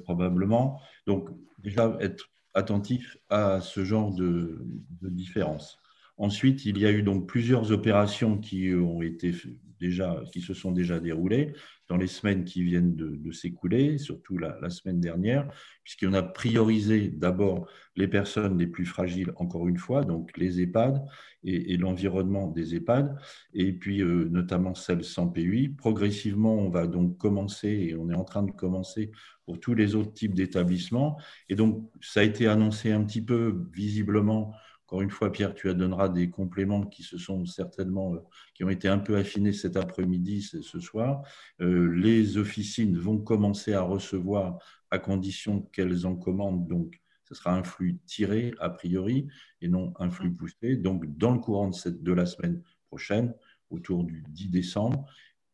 probablement. Donc, déjà, être attentif à ce genre de différence. Ensuite, il y a eu donc plusieurs opérations qui se sont déjà déroulées dans les semaines qui viennent de s'écouler, surtout la semaine dernière, puisqu'on a priorisé d'abord les personnes les plus fragiles, encore une fois, donc les EHPAD et l'environnement des EHPAD, et puis notamment celles sans PUI. Progressivement, on va donc commencer, et on est en train de commencer pour tous les autres types d'établissements. Et donc, ça a été annoncé un petit peu visiblement. Encore une fois, Pierre, tu donneras des compléments qui se sont certainement, qui ont été un peu affinés cet après-midi, ce soir. Les officines vont commencer à recevoir à condition qu'elles en commandent. Donc, ce sera un flux tiré a priori et non un flux poussé. Donc, dans le courant de la semaine prochaine, autour du 10 décembre,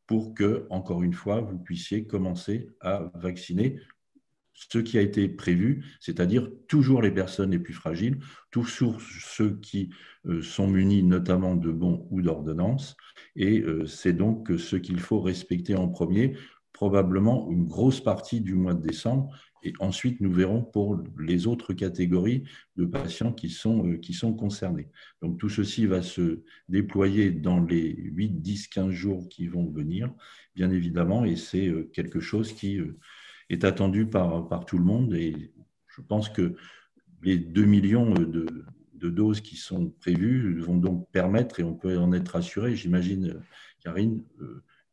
pour que, encore une fois, vous puissiez commencer à vacciner ce qui a été prévu, c'est-à-dire toujours les personnes les plus fragiles, toujours ceux qui sont munis notamment de bons ou d'ordonnances, et c'est donc ce qu'il faut respecter en premier, probablement une grosse partie du mois de décembre, et ensuite nous verrons pour les autres catégories de patients qui sont concernés. Donc tout ceci va se déployer dans les 8, 10, 15 jours qui vont venir, bien évidemment, et c'est quelque chose qui est attendu par tout le monde. Et je pense que les 2 millions de doses qui sont prévues vont donc permettre, et on peut en être rassuré, j'imagine, Karine,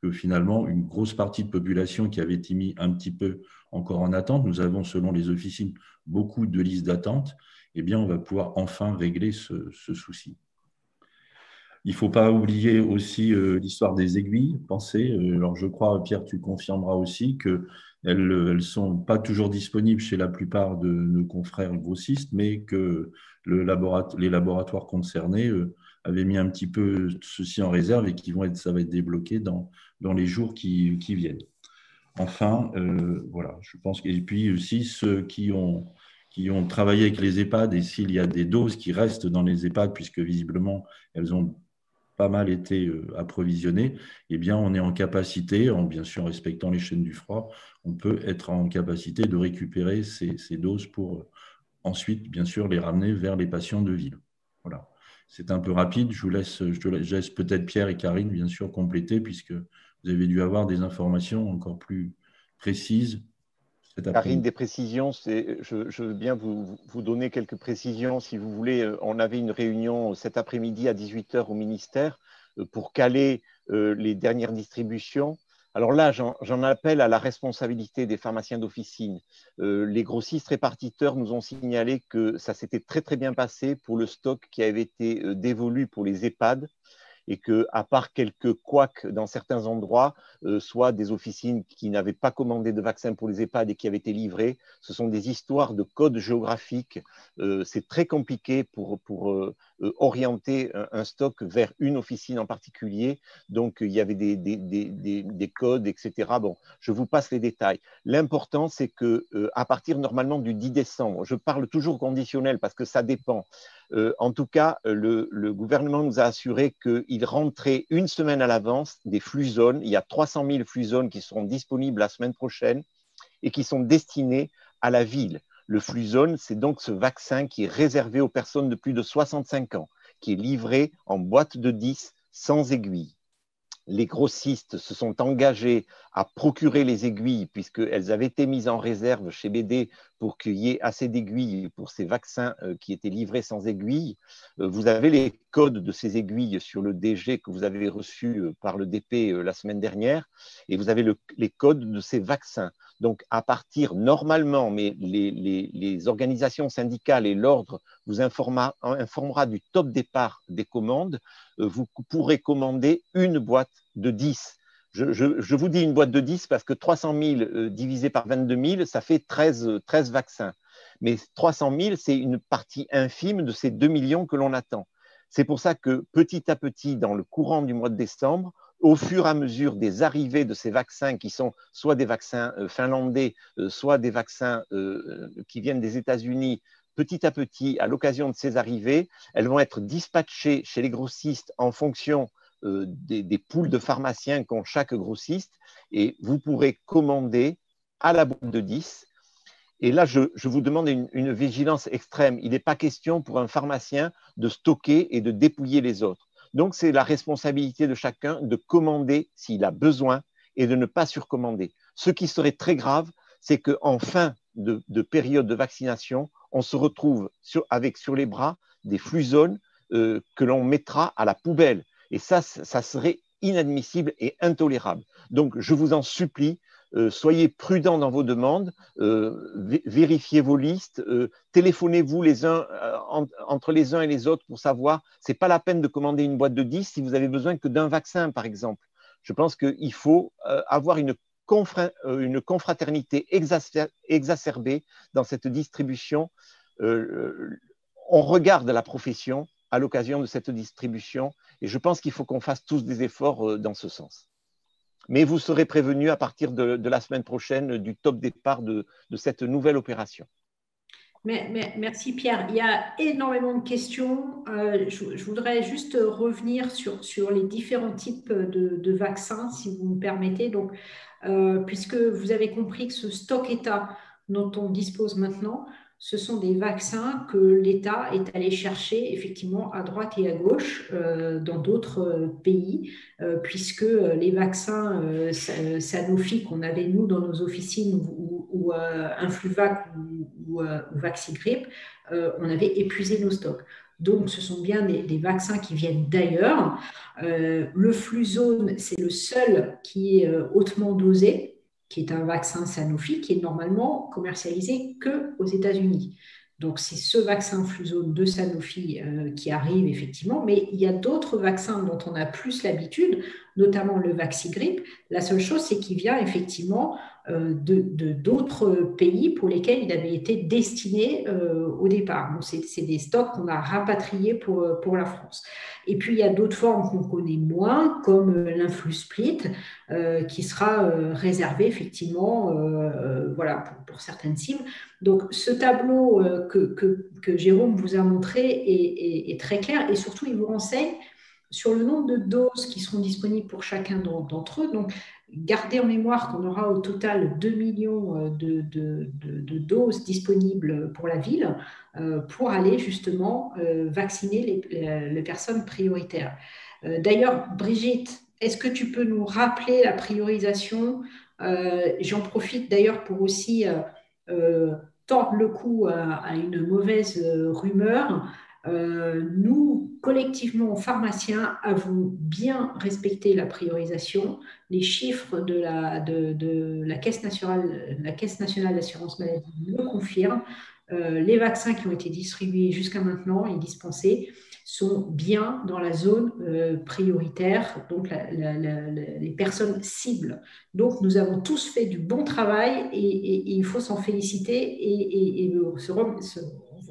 que finalement, une grosse partie de population qui avait été mis un petit peu encore en attente, nous avons, selon les officines, beaucoup de listes d'attente, eh bien, on va pouvoir enfin régler ce souci. Il ne faut pas oublier aussi l'histoire des aiguilles, pensez. Alors, je crois, Pierre, tu confirmeras aussi qu'elles ne sont pas toujours disponibles chez la plupart de nos confrères grossistes, mais que les laboratoires concernés avaient mis un petit peu ceci en réserve et ça va être débloqué dans les jours qui viennent. Enfin, voilà, je pense. Et puis aussi, ceux qui ont travaillé avec les EHPAD, et s'il y a des doses qui restent dans les EHPAD, puisque visiblement, elles ont pas mal été approvisionnées, eh bien, on est en capacité, en bien sûr respectant les chaînes du froid, on peut être en capacité de récupérer ces doses pour ensuite, bien sûr, les ramener vers les patients de ville. Voilà. C'est un peu rapide. Je laisse peut-être Pierre et Karine, bien sûr, compléter, puisque vous avez dû avoir des informations encore plus précises cet Karine, après-midi. des précisions, je veux bien vous donner quelques précisions si vous voulez. On avait une réunion cet après-midi à 18h au ministère pour caler les dernières distributions. Alors là, j'en appelle à la responsabilité des pharmaciens d'officine. Les grossistes répartiteurs nous ont signalé que ça s'était très très bien passé pour le stock qui avait été dévolu pour les EHPAD, et qu'à part quelques couacs dans certains endroits, soit des officines qui n'avaient pas commandé de vaccins pour les EHPAD et qui avaient été livrés, ce sont des histoires de codes géographiques. C'est très compliqué pour orienter un stock vers une officine en particulier. Donc, il y avait des codes, etc. Bon, je vous passe les détails. L'important, c'est qu'à partir normalement du 10 décembre, je parle toujours conditionnel parce que ça dépend. En tout cas, le gouvernement nous a assuré qu'il rentrait une semaine à l'avance des flux zones. Il y a 300 000 flux zones qui seront disponibles la semaine prochaine et qui sont destinés à la ville. Le Fluzone, c'est donc ce vaccin qui est réservé aux personnes de plus de 65 ans, qui est livré en boîte de 10 sans aiguille. Les grossistes se sont engagés à procurer les aiguilles puisqu'elles avaient été mises en réserve chez BD pour qu'il y ait assez d'aiguilles pour ces vaccins qui étaient livrés sans aiguille. Vous avez les codes de ces aiguilles sur le DG que vous avez reçu par le DP la semaine dernière et vous avez les codes de ces vaccins. Donc, à partir, normalement, mais les organisations syndicales et l'ordre vous informera du top départ des commandes. Vous pourrez commander une boîte de 10. Je vous dis une boîte de 10 parce que 300 000 divisé par 22 000, ça fait 13 vaccins. Mais 300 000, c'est une partie infime de ces 2 millions que l'on attend. C'est pour ça que petit à petit, dans le courant du mois de décembre, au fur et à mesure des arrivées de ces vaccins qui sont soit des vaccins finlandais, soit des vaccins qui viennent des États-Unis, petit à petit, à l'occasion de ces arrivées, elles vont être dispatchées chez les grossistes en fonction des poules de pharmaciens qu'ont chaque grossiste et vous pourrez commander à la boîte de 10. Et là, je vous demande une vigilance extrême. Il n'est pas question pour un pharmacien de stocker et de dépouiller les autres. Donc, c'est la responsabilité de chacun de commander s'il a besoin et de ne pas surcommander. Ce qui serait très grave, c'est qu'en fin de période de vaccination, on se retrouve avec sur les bras des flux-zones que l'on mettra à la poubelle. Et ça serait inadmissible et intolérable. Donc, je vous en supplie, soyez prudents dans vos demandes, vérifiez vos listes, téléphonez-vous les uns entre les uns et les autres pour savoir, ce n'est pas la peine de commander une boîte de 10 si vous avez besoin que d'un vaccin, par exemple. Je pense qu'il faut avoir une confraternité exacerbée dans cette distribution. On regarde la profession à l'occasion de cette distribution et je pense qu'il faut qu'on fasse tous des efforts dans ce sens. Mais vous serez prévenus à partir de la semaine prochaine du top départ de cette nouvelle opération. Merci Pierre. Il y a énormément de questions. Je voudrais juste revenir sur les différents types de vaccins, si vous me permettez. Donc, puisque vous avez compris que ce stock État dont on dispose maintenant, ce sont des vaccins que l'État est allé chercher effectivement à droite et à gauche dans d'autres pays, puisque les vaccins Sanofi qu'on avait nous dans nos officines ou Influvac ou Vaxigrippe, on avait épuisé nos stocks. Donc, ce sont bien des vaccins qui viennent d'ailleurs. Le Fluzone, c'est le seul qui est hautement dosé, qui est un vaccin Sanofi, qui est normalement commercialisé qu'aux États-Unis. Donc, c'est ce vaccin Fluzone de Sanofi qui arrive effectivement, mais il y a d'autres vaccins dont on a plus l'habitude, notamment le Vaxigrippe. La seule chose, c'est qu'il vient effectivement d'autres pays pour lesquels il avait été destiné au départ. Donc, c'est des stocks qu'on a rapatriés pour la France. Et puis, il y a d'autres formes qu'on connaît moins, comme l'Influsplit, qui sera réservé effectivement voilà, pour certaines cibles. Donc, ce tableau que Jérôme vous a montré est très clair et surtout, il vous renseigne sur le nombre de doses qui seront disponibles pour chacun d'entre eux. Donc, gardez en mémoire qu'on aura au total 2 millions de doses disponibles pour la ville pour aller justement vacciner les personnes prioritaires. D'ailleurs, Brigitte, est-ce que tu peux nous rappeler la priorisation? J'en profite d'ailleurs pour aussi tordre le cou à une mauvaise rumeur. Nous, collectivement, pharmaciens, avons bien respecté la priorisation. Les chiffres de la Caisse nationale d'assurance maladie le confirment. les vaccins qui ont été distribués jusqu'à maintenant et dispensés sont bien dans la zone prioritaire, donc les personnes cibles. Donc, nous avons tous fait du bon travail et il faut s'en féliciter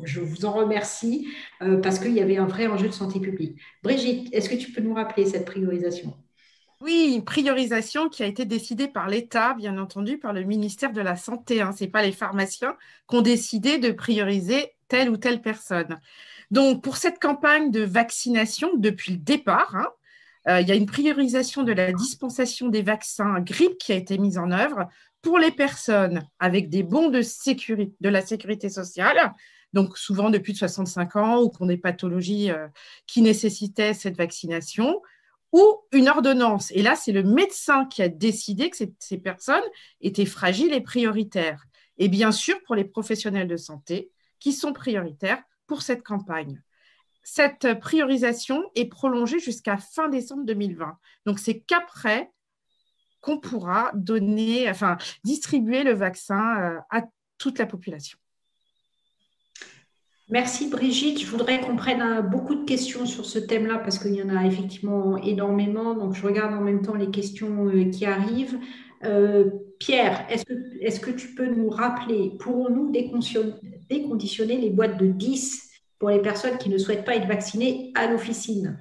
je vous en remercie parce qu'il y avait un vrai enjeu de santé publique. Brigitte, est-ce que tu peux nous rappeler cette priorisation? Oui, une priorisation qui a été décidée par l'État, bien entendu, par le ministère de la Santé. Ce n'est pas les pharmaciens qui ont décidé de prioriser telle ou telle personne. Donc, pour cette campagne de vaccination, depuis le départ, il y a une priorisation de la dispensation des vaccins grippe qui a été mise en œuvre pour les personnes avec des bons de la sécurité sociale, donc souvent depuis 65 ans ou qui ont des pathologies qui nécessitaient cette vaccination, ou une ordonnance. Et là, c'est le médecin qui a décidé que ces personnes étaient fragiles et prioritaires. Et bien sûr, pour les professionnels de santé qui sont prioritaires pour cette campagne. Cette priorisation est prolongée jusqu'à fin décembre 2020. Donc, c'est qu'après qu'on pourra distribuer le vaccin à toute la population. Merci Brigitte. Je voudrais qu'on prenne beaucoup de questions sur ce thème-là parce qu'il y en a effectivement énormément. Donc, je regarde en même temps les questions qui arrivent. Pierre, est-ce que tu peux nous rappeler, pourrons-nous déconditionner les boîtes de 10 pour les personnes qui ne souhaitent pas être vaccinées à l'officine?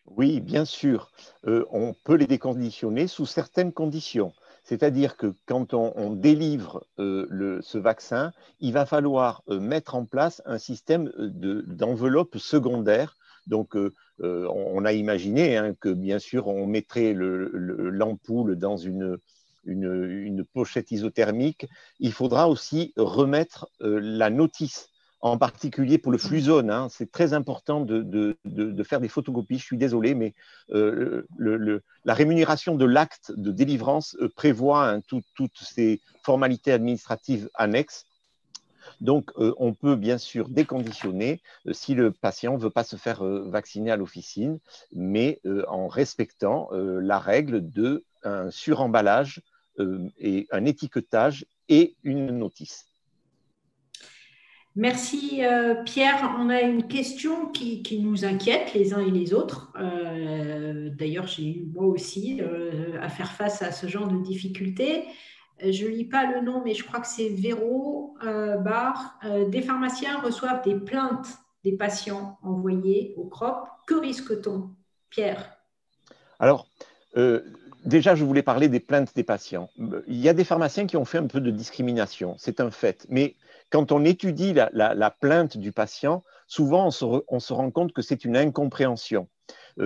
Oui, bien sûr. On peut les déconditionner sous certaines conditions. C'est-à-dire que quand on délivre ce vaccin, il va falloir mettre en place un système d'enveloppe secondaire. Donc, on a imaginé que, bien sûr, on mettrait l'ampoule dans une pochette isothermique. Il faudra aussi remettre la notice, en particulier pour le Fluzone. C'est très important de faire des photocopies. Je suis désolé, mais la rémunération de l'acte de délivrance prévoit toutes ces formalités administratives annexes. Donc, on peut bien sûr déconditionner si le patient ne veut pas se faire vacciner à l'officine, mais en respectant la règle d'un suremballage et un étiquetage et une notice. Merci Pierre. On a une question qui nous inquiète les uns et les autres. D'ailleurs, j'ai eu moi aussi à faire face à ce genre de difficultés. Je ne lis pas le nom, mais je crois que c'est Véro Barre. Des pharmaciens reçoivent des plaintes des patients envoyés au CROP. Que risque-t-on, Pierre? Alors, déjà, je voulais parler des plaintes des patients. Il y a des pharmaciens qui ont fait un peu de discrimination, c'est un fait. Mais quand on étudie la plainte du patient, souvent on se rend compte que c'est une incompréhension.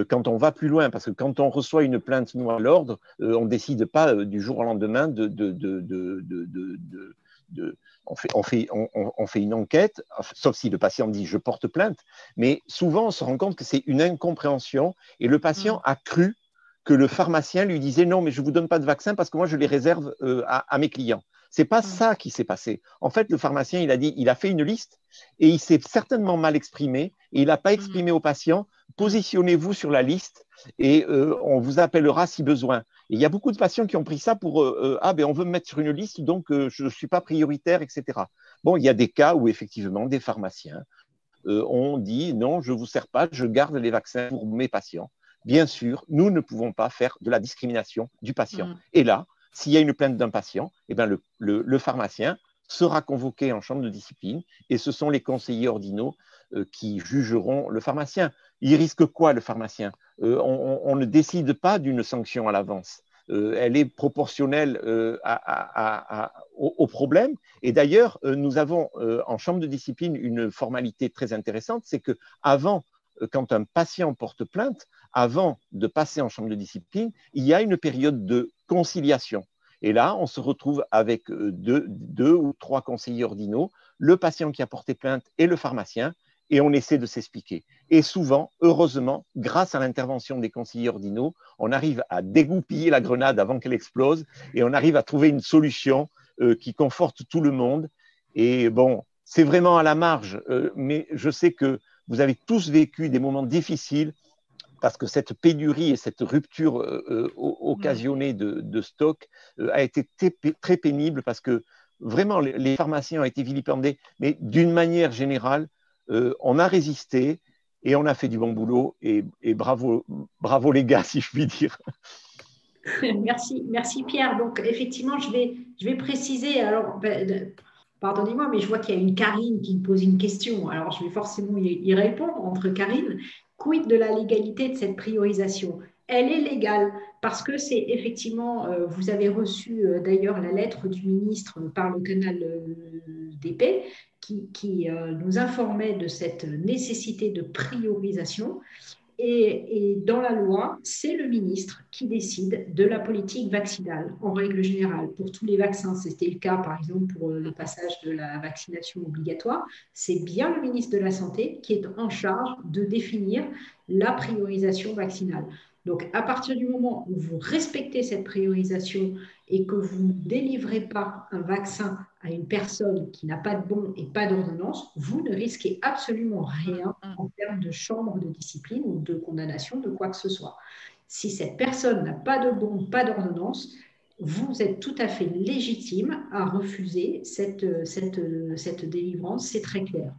Quand on va plus loin, parce que quand on reçoit une plainte, nous, à l'ordre, on ne décide pas du jour au lendemain on fait une enquête, sauf si le patient dit « je porte plainte », mais souvent on se rend compte que c'est une incompréhension et le patient a cru que le pharmacien lui disait « non, mais je ne vous donne pas de vaccin parce que moi je les réserve à mes clients ». Ce n'est pas ça qui s'est passé. En fait, le pharmacien, il a fait une liste et il s'est certainement mal exprimé et il n'a pas exprimé au patient « positionnez-vous sur la liste et on vous appellera si besoin ». Et il y a beaucoup de patients qui ont pris ça pour ah, ben on veut me mettre sur une liste, donc je ne suis pas prioritaire, etc. Bon, il y a des cas où effectivement des pharmaciens ont dit non, je ne vous sers pas, je garde les vaccins pour mes patients. Bien sûr, nous ne pouvons pas faire de la discrimination du patient. Et là, s'il y a une plainte d'un patient, eh bien le pharmacien sera convoqué en chambre de discipline et ce sont les conseillers ordinaux qui jugeront le pharmacien. Il risque quoi, le pharmacien? On ne décide pas d'une sanction à l'avance. Elle est proportionnelle au problème. Et d'ailleurs, nous avons en chambre de discipline une formalité très intéressante, c'est qu'avant, quand un patient porte plainte, avant de passer en chambre de discipline, il y a une période de conciliation. Et là, on se retrouve avec deux ou trois conseillers ordinaux, le patient qui a porté plainte et le pharmacien, et on essaie de s'expliquer. Et souvent, heureusement, grâce à l'intervention des conseillers ordinaux, on arrive à dégoupiller la grenade avant qu'elle explose et on arrive à trouver une solution qui conforte tout le monde. Et bon, c'est vraiment à la marge, mais je sais que vous avez tous vécu des moments difficiles parce que cette pénurie et cette rupture occasionnée de stock a été très pénible parce que vraiment, les pharmaciens ont été vilipendés, mais d'une manière générale, on a résisté et on a fait du bon boulot. Et bravo, bravo les gars, si je puis dire. Merci Pierre. Donc effectivement, je vais préciser. Alors, pardonnez-moi, mais je vois qu'il y a une Karine qui me pose une question. Alors, je vais forcément y répondre entre Karine. Quid de la légalité de cette priorisation? Elle est légale parce que c'est effectivement, vous avez reçu d'ailleurs la lettre du ministre par le canal d'épée qui nous informait de cette nécessité de priorisation. Et dans la loi, c'est le ministre qui décide de la politique vaccinale en règle générale. Pour tous les vaccins, c'était le cas par exemple pour le passage de la vaccination obligatoire. C'est bien le ministre de la Santé qui est en charge de définir la priorisation vaccinale. Donc, à partir du moment où vous respectez cette priorisation et que vous ne délivrez pas un vaccin à une personne qui n'a pas de bon et pas d'ordonnance, vous ne risquez absolument rien en termes de chambre de discipline ou de condamnation de quoi que ce soit. Si cette personne n'a pas de bon, pas d'ordonnance, vous êtes tout à fait légitime à refuser cette délivrance, c'est très clair.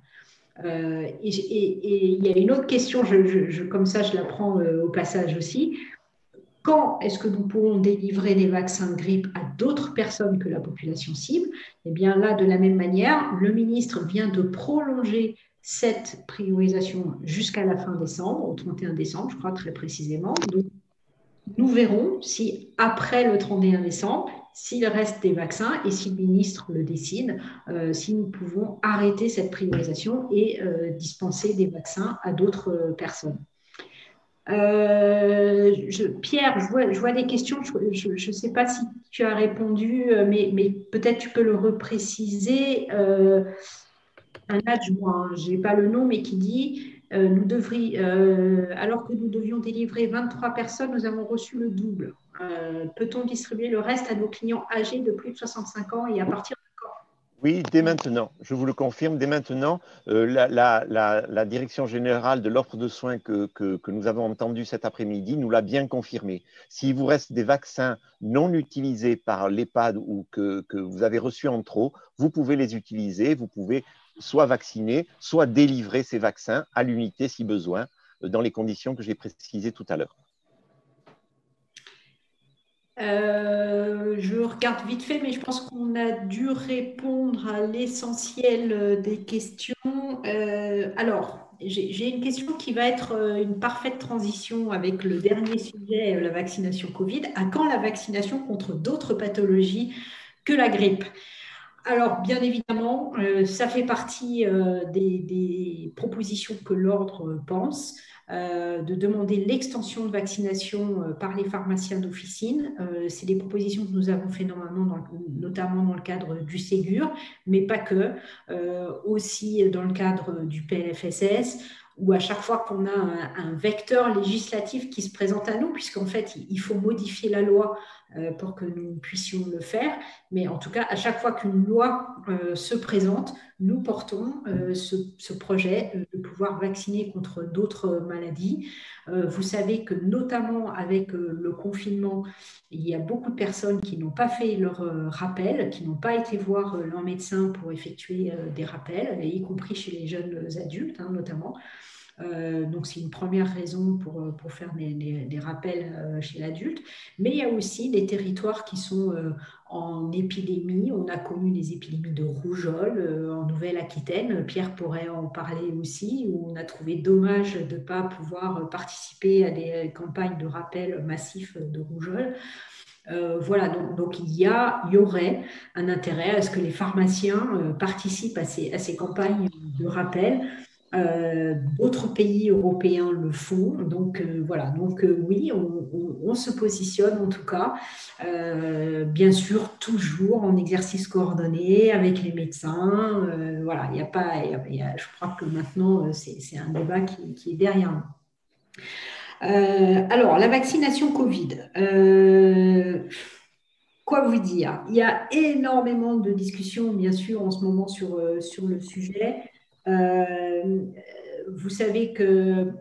Et il y a une autre question, comme ça je la prends au passage aussi. Quand est-ce que nous pourrons délivrer des vaccins de grippe à d'autres personnes que la population cible? Eh bien là, de la même manière, le ministre vient de prolonger cette priorisation jusqu'à la fin décembre, au 31 décembre, je crois très précisément. Donc, nous verrons si après le 31 décembre, s'il reste des vaccins et si le ministre le décide, si nous pouvons arrêter cette priorisation et dispenser des vaccins à d'autres personnes. Pierre, je vois des questions, je ne sais pas si tu as répondu, mais peut-être tu peux le repréciser. Un adjoint, je n'ai pas le nom, mais qui dit alors que nous devions délivrer 23 personnes, nous avons reçu le double. Peut-on distribuer le reste à nos clients âgés de plus de 65 ans et à partir de quand? Oui, dès maintenant, je vous le confirme, dès maintenant, la Direction générale de l'offre de soins que nous avons entendue cet après-midi nous l'a bien confirmé. S'il vous reste des vaccins non utilisés par l'EHPAD ou que vous avez reçus en trop, vous pouvez les utiliser, vous pouvez soit vacciner, soit délivrer ces vaccins à l'unité si besoin, dans les conditions que j'ai précisées tout à l'heure. Je regarde vite fait, mais je pense qu'on a dû répondre à l'essentiel des questions. Alors, j'ai une question qui va être une parfaite transition avec le dernier sujet, la vaccination Covid. À quand la vaccination contre d'autres pathologies que la grippe? Alors, bien évidemment, ça fait partie des propositions que l'ordre pense, de demander l'extension de vaccination par les pharmaciens d'officine. C'est des propositions que nous avons fait notamment dans le cadre du Ségur, mais pas que, aussi dans le cadre du PLFSS, où à chaque fois qu'on a un vecteur législatif qui se présente à nous, puisqu'en fait, il faut modifier la loi pour que nous puissions le faire. Mais en tout cas, à chaque fois qu'une loi se présente, nous portons ce projet de pouvoir vacciner contre d'autres maladies. Vous savez que notamment avec le confinement, il y a beaucoup de personnes qui n'ont pas fait leur rappel, qui n'ont pas été voir leur médecin pour effectuer des rappels, y compris chez les jeunes adultes notamment. Donc, c'est une première raison pour faire des rappels chez l'adulte. Mais il y a aussi des territoires qui sont en épidémie. On a connu des épidémies de rougeole en Nouvelle-Aquitaine. Pierre pourrait en parler aussi, où on a trouvé dommage de ne pas pouvoir participer à des campagnes de rappel massifs de rougeole. Voilà, donc il y aurait un intérêt à ce que les pharmaciens participent à ces campagnes de rappel. D'autres pays européens le font, donc voilà, donc oui, on se positionne en tout cas, bien sûr, toujours en exercice coordonné avec les médecins, voilà, il n'y a pas, je crois que maintenant c'est un débat qui est derrière nous. Alors, la vaccination Covid, quoi vous dire? Il y a énormément de discussions, bien sûr, en ce moment sur le sujet. Vous savez que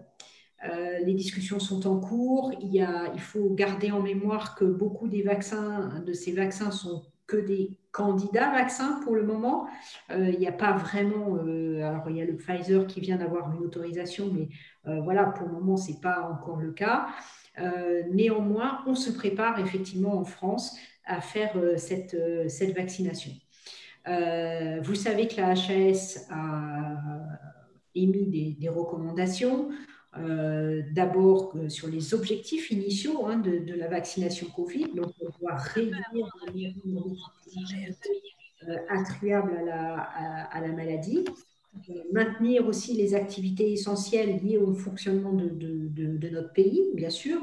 les discussions sont en cours. Il faut garder en mémoire que beaucoup de ces vaccins sont que des candidats vaccins pour le moment. Il n'y a pas vraiment, alors il y a le Pfizer qui vient d'avoir une autorisation, mais voilà, pour le moment, ce n'est pas encore le cas. Néanmoins, on se prépare effectivement en France à faire cette vaccination. Vous savez que la HAS a émis des recommandations, d'abord sur les objectifs initiaux de la vaccination Covid. Donc, on doit réduire attribuable à la maladie, maintenir aussi les activités essentielles liées au fonctionnement de notre pays, bien sûr.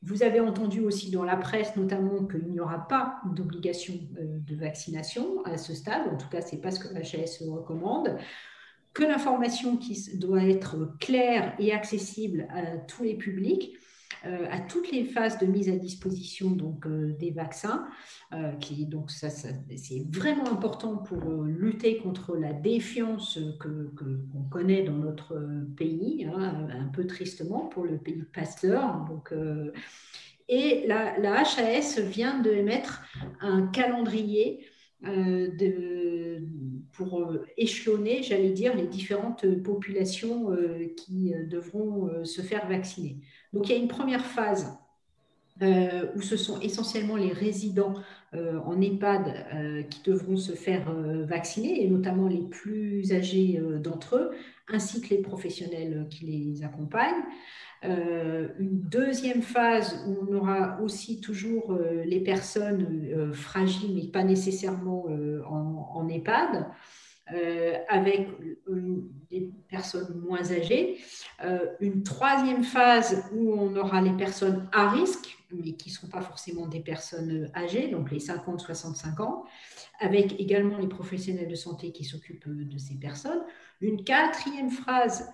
Vous avez entendu aussi dans la presse, notamment, qu'il n'y aura pas d'obligation de vaccination à ce stade. En tout cas, ce n'est pas ce que la HAS recommande. Que l'information qui doit être claire et accessible à tous les publics, à toutes les phases de mise à disposition des vaccins, donc c'est vraiment important pour lutter contre la défiance qu'on connaît dans notre pays, un peu tristement pour le pays de Pasteur. Et la HAS vient d'émettre un calendrier pour échelonner, j'allais dire, les différentes populations qui devront se faire vacciner. Donc, il y a une première phase où ce sont essentiellement les résidents en EHPAD qui devront se faire vacciner, et notamment les plus âgés d'entre eux, ainsi que les professionnels qui les accompagnent. Une deuxième phase où on aura aussi toujours les personnes fragiles, mais pas nécessairement en EHPAD, avec des personnes moins âgées. Une troisième phase où on aura les personnes à risque, mais qui ne sont pas forcément des personnes âgées, donc les 50-65 ans, avec également les professionnels de santé qui s'occupent de ces personnes. Une quatrième phase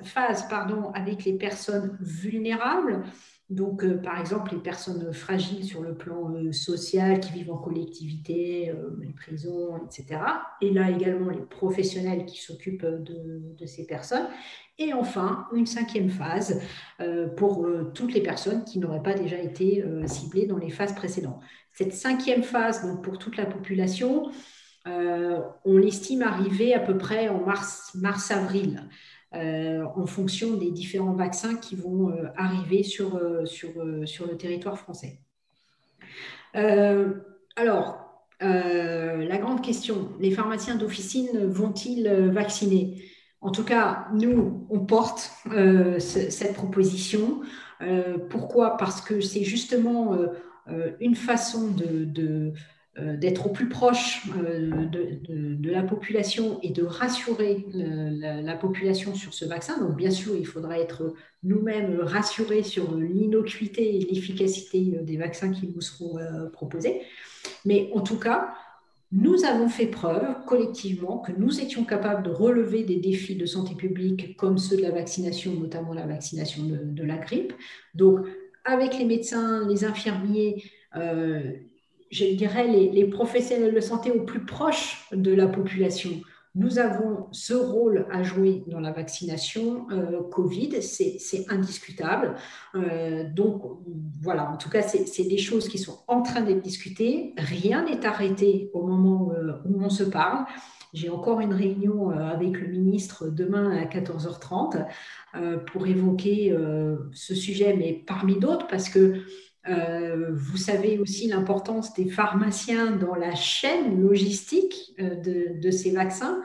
avec les personnes vulnérables, donc par exemple les personnes fragiles sur le plan social, qui vivent en collectivité, les prisons, etc. Et là également les professionnels qui s'occupent de ces personnes. Et enfin, une cinquième phase pour toutes les personnes qui n'auraient pas déjà été ciblées dans les phases précédentes. Cette cinquième phase, donc pour toute la population, on l'estime arriver à peu près en mars-avril, en fonction des différents vaccins qui vont arriver sur le territoire français. Alors, la grande question, les pharmaciens d'officine vont-ils vacciner ? En tout cas, nous, on porte cette proposition. Pourquoi ? Parce que c'est justement une façon d'être au plus proche de la population et de rassurer la population sur ce vaccin. Donc, bien sûr, il faudra être nous-mêmes rassurés sur l'innocuité et l'efficacité des vaccins qui nous seront proposés. Mais en tout cas, nous avons fait preuve collectivement que nous étions capables de relever des défis de santé publique comme ceux de la vaccination, notamment la vaccination de la grippe. Donc, avec les médecins, les infirmiers, je dirais les professionnels de santé au plus proche de la population, nous avons ce rôle à jouer dans la vaccination Covid, c'est indiscutable. Donc voilà, en tout cas, c'est des choses qui sont en train d'être discutées. Rien n'est arrêté au moment où on se parle. J'ai encore une réunion avec le ministre demain à 14h30 pour évoquer ce sujet, mais parmi d'autres, parce que vous savez aussi l'importance des pharmaciens dans la chaîne logistique de ces vaccins,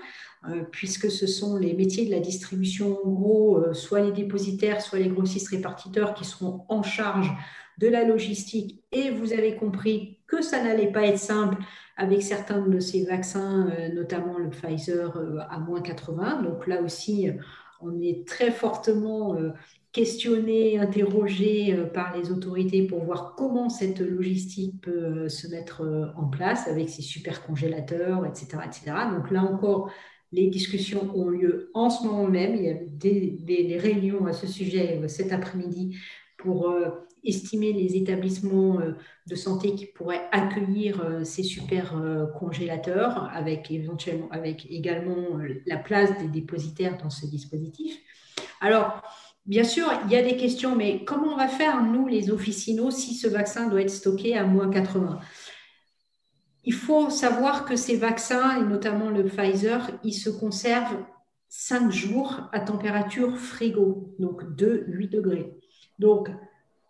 puisque ce sont les métiers de la distribution en gros, soit les dépositaires, soit les grossistes répartiteurs qui seront en charge de la logistique. Et vous avez compris que ça n'allait pas être simple avec certains de ces vaccins, notamment le Pfizer à moins 80. Donc là aussi, on est très fortement questionné, interrogé par les autorités pour voir comment cette logistique peut se mettre en place avec ces super congélateurs, etc., etc. Donc là encore, les discussions ont lieu en ce moment même. Il y a des réunions à ce sujet cet après-midi pour estimer les établissements de santé qui pourraient accueillir ces super congélateurs, avec également la place des dépositaires dans ce dispositif. Alors, bien sûr, il y a des questions, mais comment on va faire, nous, les officinaux, si ce vaccin doit être stocké à moins 80 ? Il faut savoir que ces vaccins, et notamment le Pfizer, ils se conservent 5 jours à température frigo, donc de 8 degrés. Donc,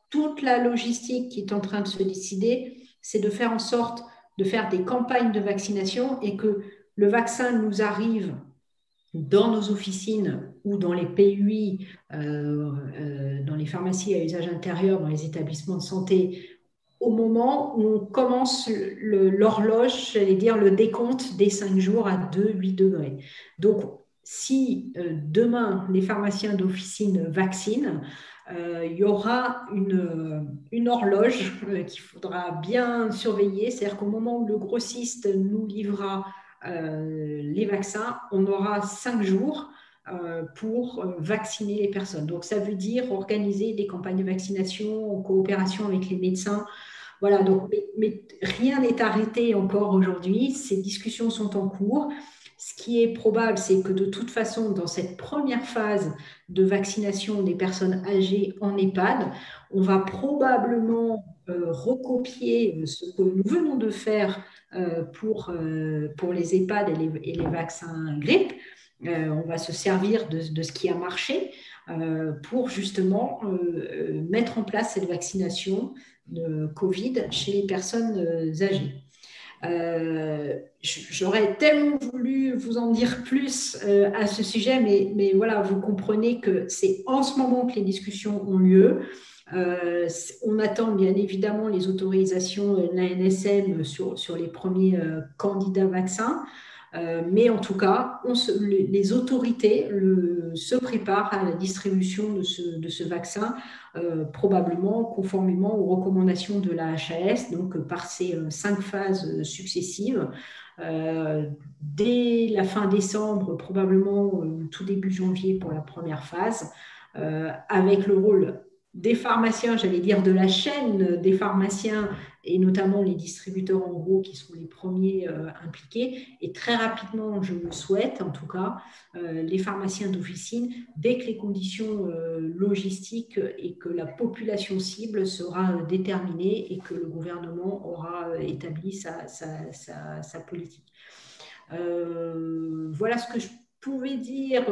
toute la logistique qui est en train de se décider, c'est de faire en sorte de faire des campagnes de vaccination et que le vaccin nous arrive dans nos officines ou dans les PUI, dans les pharmacies à usage intérieur, dans les établissements de santé, au moment où on commence l'horloge, j'allais dire le décompte des 5 jours à 2-8 degrés. Donc, si demain les pharmaciens d'officine vaccinent, il y aura une horloge qu'il faudra bien surveiller, c'est-à-dire qu'au moment où le grossiste nous livrera les vaccins, on aura 5 jours pour vacciner les personnes. Donc, ça veut dire organiser des campagnes de vaccination en coopération avec les médecins. Voilà, donc, mais rien n'est arrêté encore aujourd'hui. Ces discussions sont en cours. Ce qui est probable, c'est que de toute façon, dans cette première phase de vaccination des personnes âgées en EHPAD, on va probablement recopier ce que nous venons de faire pour les EHPAD et les vaccins grippe. On va se servir de ce qui a marché pour justement mettre en place cette vaccination de Covid chez les personnes âgées. J'aurais tellement voulu vous en dire plus à ce sujet, mais voilà, vous comprenez que c'est en ce moment que les discussions ont lieu. On attend bien évidemment les autorisations de l'ANSM sur les premiers candidats vaccins. Mais en tout cas, les autorités se préparent à la distribution de ce vaccin, probablement conformément aux recommandations de la HAS, donc par ces 5 phases successives. Dès la fin décembre, probablement tout début janvier pour la première phase, avec le rôle des pharmaciens, j'allais dire de la chaîne des pharmaciens et notamment les distributeurs en gros qui sont les premiers impliqués. Et très rapidement, je le souhaite en tout cas, les pharmaciens d'officine, dès que les conditions logistiques et que la population cible sera déterminée et que le gouvernement aura établi sa politique. Voilà ce que je pouvais dire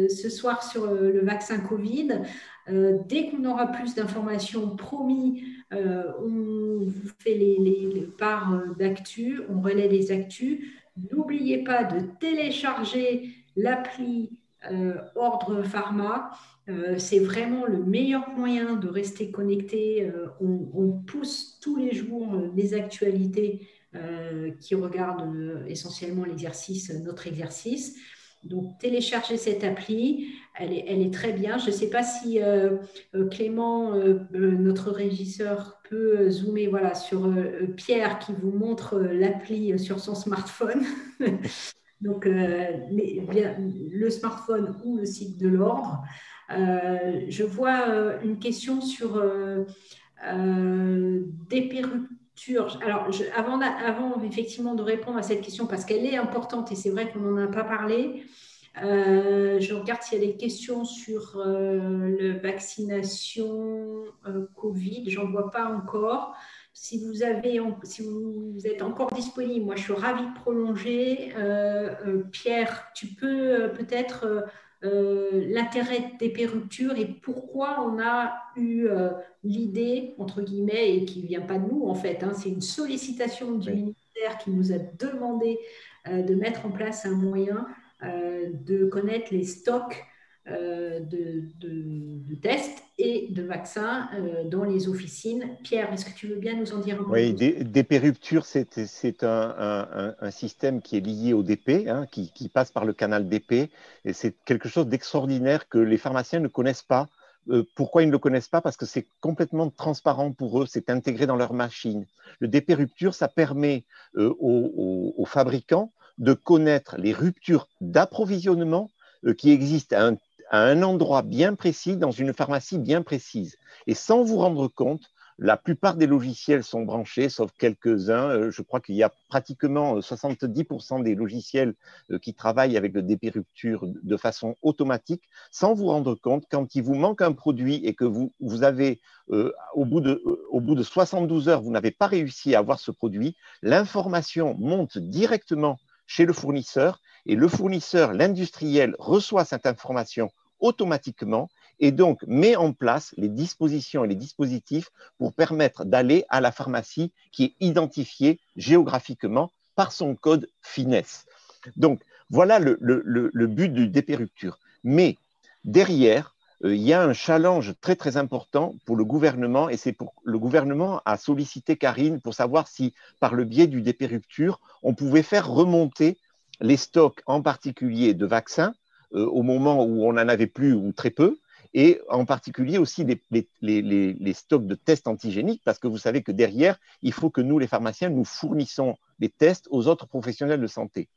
ce soir sur le vaccin Covid. Dès qu'on aura plus d'informations, promis, on vous fait les parts d'actu, on relaie les actus. N'oubliez pas de télécharger l'appli Ordre Pharma. C'est vraiment le meilleur moyen de rester connecté. On pousse tous les jours les actualités qui regardent essentiellement notre exercice. Donc, téléchargez cette appli, elle est très bien. Je ne sais pas si Clément, notre régisseur, peut zoomer voilà, sur Pierre qui vous montre l'appli sur son smartphone. Donc, le smartphone ou le site de l'ordre. Je vois une question sur des perruptures. Alors, avant effectivement de répondre à cette question, parce qu'elle est importante et c'est vrai qu'on n'en a pas parlé, je regarde s'il y a des questions sur la vaccination Covid. J'en vois pas encore. Si vous êtes encore disponible, moi je suis ravie de prolonger. Pierre, tu peux peut-être l'intérêt des perruptures et pourquoi on a eu l'idée, entre guillemets, et qui ne vient pas de nous en fait, hein, c'est une sollicitation du ministère qui nous a demandé de mettre en place un moyen de connaître les stocks de tests et de vaccins dans les officines. Pierre, est-ce que tu veux bien nous en dire un mot? Oui, DP Rupture, c'est un système qui est lié au DP, hein, qui passe par le canal DP, et c'est quelque chose d'extraordinaire que les pharmaciens ne connaissent pas. Pourquoi ils ne le connaissent pas? Parce que c'est complètement transparent pour eux, c'est intégré dans leur machine. Le DP Rupture, ça permet aux fabricants de connaître les ruptures d'approvisionnement qui existent à un endroit bien précis, dans une pharmacie bien précise. Et sans vous rendre compte, La plupart des logiciels sont branchés, sauf quelques-uns. Je crois qu'il y a pratiquement 70% des logiciels qui travaillent avec le DP Rupture de façon automatique, sans vous rendre compte, quand il vous manque un produit et que vous avez, au bout de 72 heures, vous n'avez pas réussi à avoir ce produit, l'information monte directement chez le fournisseur et le fournisseur, l'industriel, reçoit cette information automatiquement et donc met en place les dispositions et les dispositifs pour permettre d'aller à la pharmacie qui est identifiée géographiquement par son code FINES. Donc, voilà le but du DP Rupture. Mais derrière, il y a un challenge très, très important pour le gouvernement et c'est pour le gouvernement a sollicité Karine pour savoir si, par le biais du DP Rupture, on pouvait faire remonter les stocks, en particulier de vaccins, au moment où on n'en avait plus ou très peu, et en particulier aussi les stocks de tests antigéniques, parce que vous savez que derrière, il faut que nous, les pharmaciens, nous fournissons les tests aux autres professionnels de santé.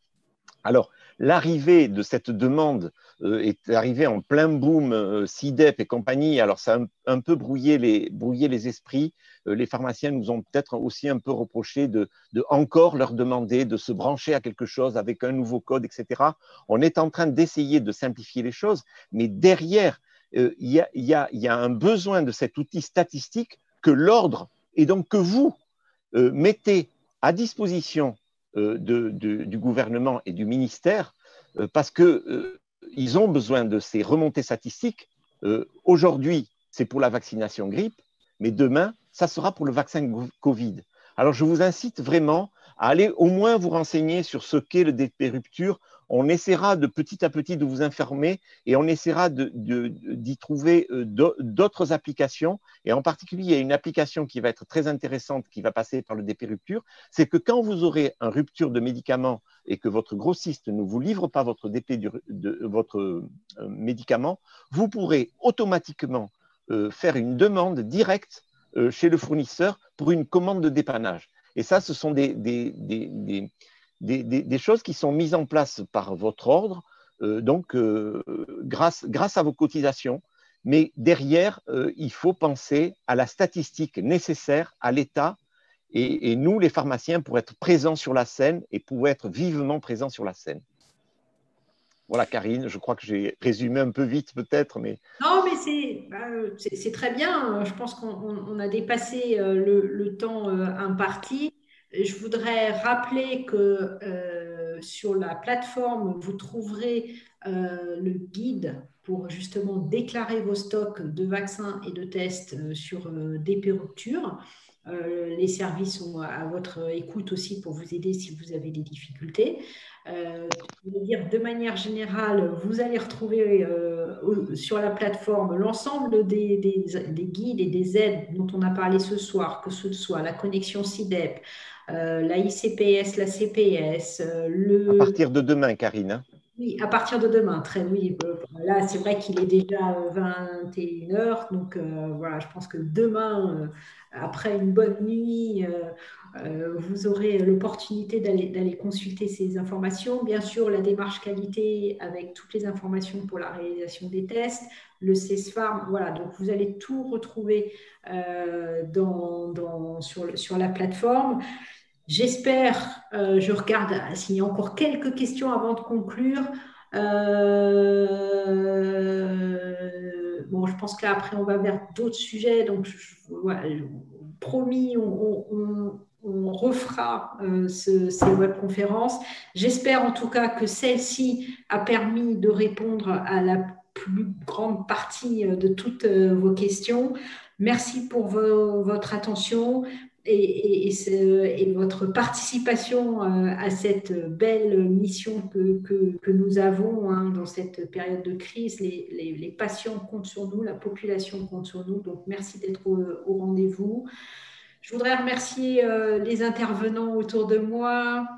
Alors, l'arrivée de cette demande est arrivée en plein boom, CIDEP et compagnie. Alors, ça a un peu brouillé les esprits. Les pharmaciens nous ont peut-être aussi un peu reproché de encore leur demander de se brancher à quelque chose avec un nouveau code, etc. On est en train d'essayer de simplifier les choses, mais derrière, il y a un besoin de cet outil statistique que l'ordre et donc que vous mettez à disposition du gouvernement et du ministère parce qu'ils ont besoin de ces remontées statistiques. Aujourd'hui, c'est pour la vaccination grippe, mais demain, ça sera pour le vaccin Covid. Alors, je vous incite vraiment à aller au moins vous renseigner sur ce qu'est le DP Rupture. On essaiera de petit à petit de vous informer et on essaiera d'y trouver d'autres applications. Et en particulier, il y a une application qui va être très intéressante qui va passer par le DP Rupture. C'est que quand vous aurez une rupture de médicament et que votre grossiste ne vous livre pas votre DP de votre médicament, vous pourrez automatiquement faire une demande directe chez le fournisseur pour une commande de dépannage. Et ça, ce sont des choses qui sont mises en place par votre ordre, grâce à vos cotisations. Mais derrière, il faut penser à la statistique nécessaire à l'État et nous, les pharmaciens, pour être présents sur la scène et pour être vivement présents sur la scène. Voilà, Karine, je crois que j'ai résumé un peu vite peut-être, mais… Non, mais c'est très bien. Je pense qu'on a dépassé le temps imparti. Je voudrais rappeler que sur la plateforme, vous trouverez le guide pour justement déclarer vos stocks de vaccins et de tests sur DP Rupture. Les services sont à votre écoute aussi pour vous aider si vous avez des difficultés. Je veux dire, de manière générale, vous allez retrouver sur la plateforme l'ensemble des guides et des aides dont on a parlé ce soir, que ce soit la connexion CIDEP, la ICPS, la CPS, À partir de demain, Karine. Hein. Oui, à partir de demain, oui. Là, c'est vrai qu'il est déjà 21 heures, donc voilà, je pense que demain, après une bonne nuit, vous aurez l'opportunité d'aller consulter ces informations. Bien sûr, la démarche qualité avec toutes les informations pour la réalisation des tests, le CESFAR, voilà, donc vous allez tout retrouver sur la plateforme. J'espère, je regarde s'il y a encore quelques questions avant de conclure. Bon, je pense que là, après, on va vers d'autres sujets. Donc, voilà, promis, on refera ces webconférences. J'espère en tout cas que celle-ci a permis de répondre à la plus grande partie de toutes vos questions. Merci pour votre attention et votre participation à cette belle mission que nous avons dans cette période de crise. Les patients comptent sur nous, la population compte sur nous. Donc, merci d'être au rendez-vous. Je voudrais remercier les intervenants autour de moi,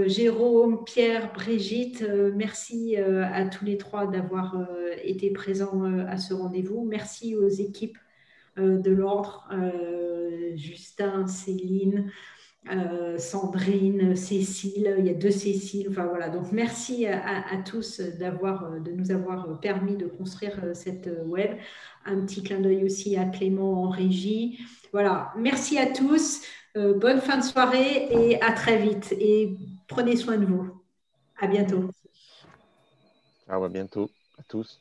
Jérôme, Pierre, Brigitte. Merci à tous les trois d'avoir été présents à ce rendez-vous. Merci aux équipes de l'ordre, Justin, Céline, Sandrine, Cécile, il y a 2 Cécile, enfin voilà. Donc merci à tous de nous avoir permis de construire cette web. Un petit clin d'œil aussi à Clément en régie. Voilà, merci à tous, bonne fin de soirée et à très vite. Et prenez soin de vous. À bientôt. Ciao, à bientôt à tous.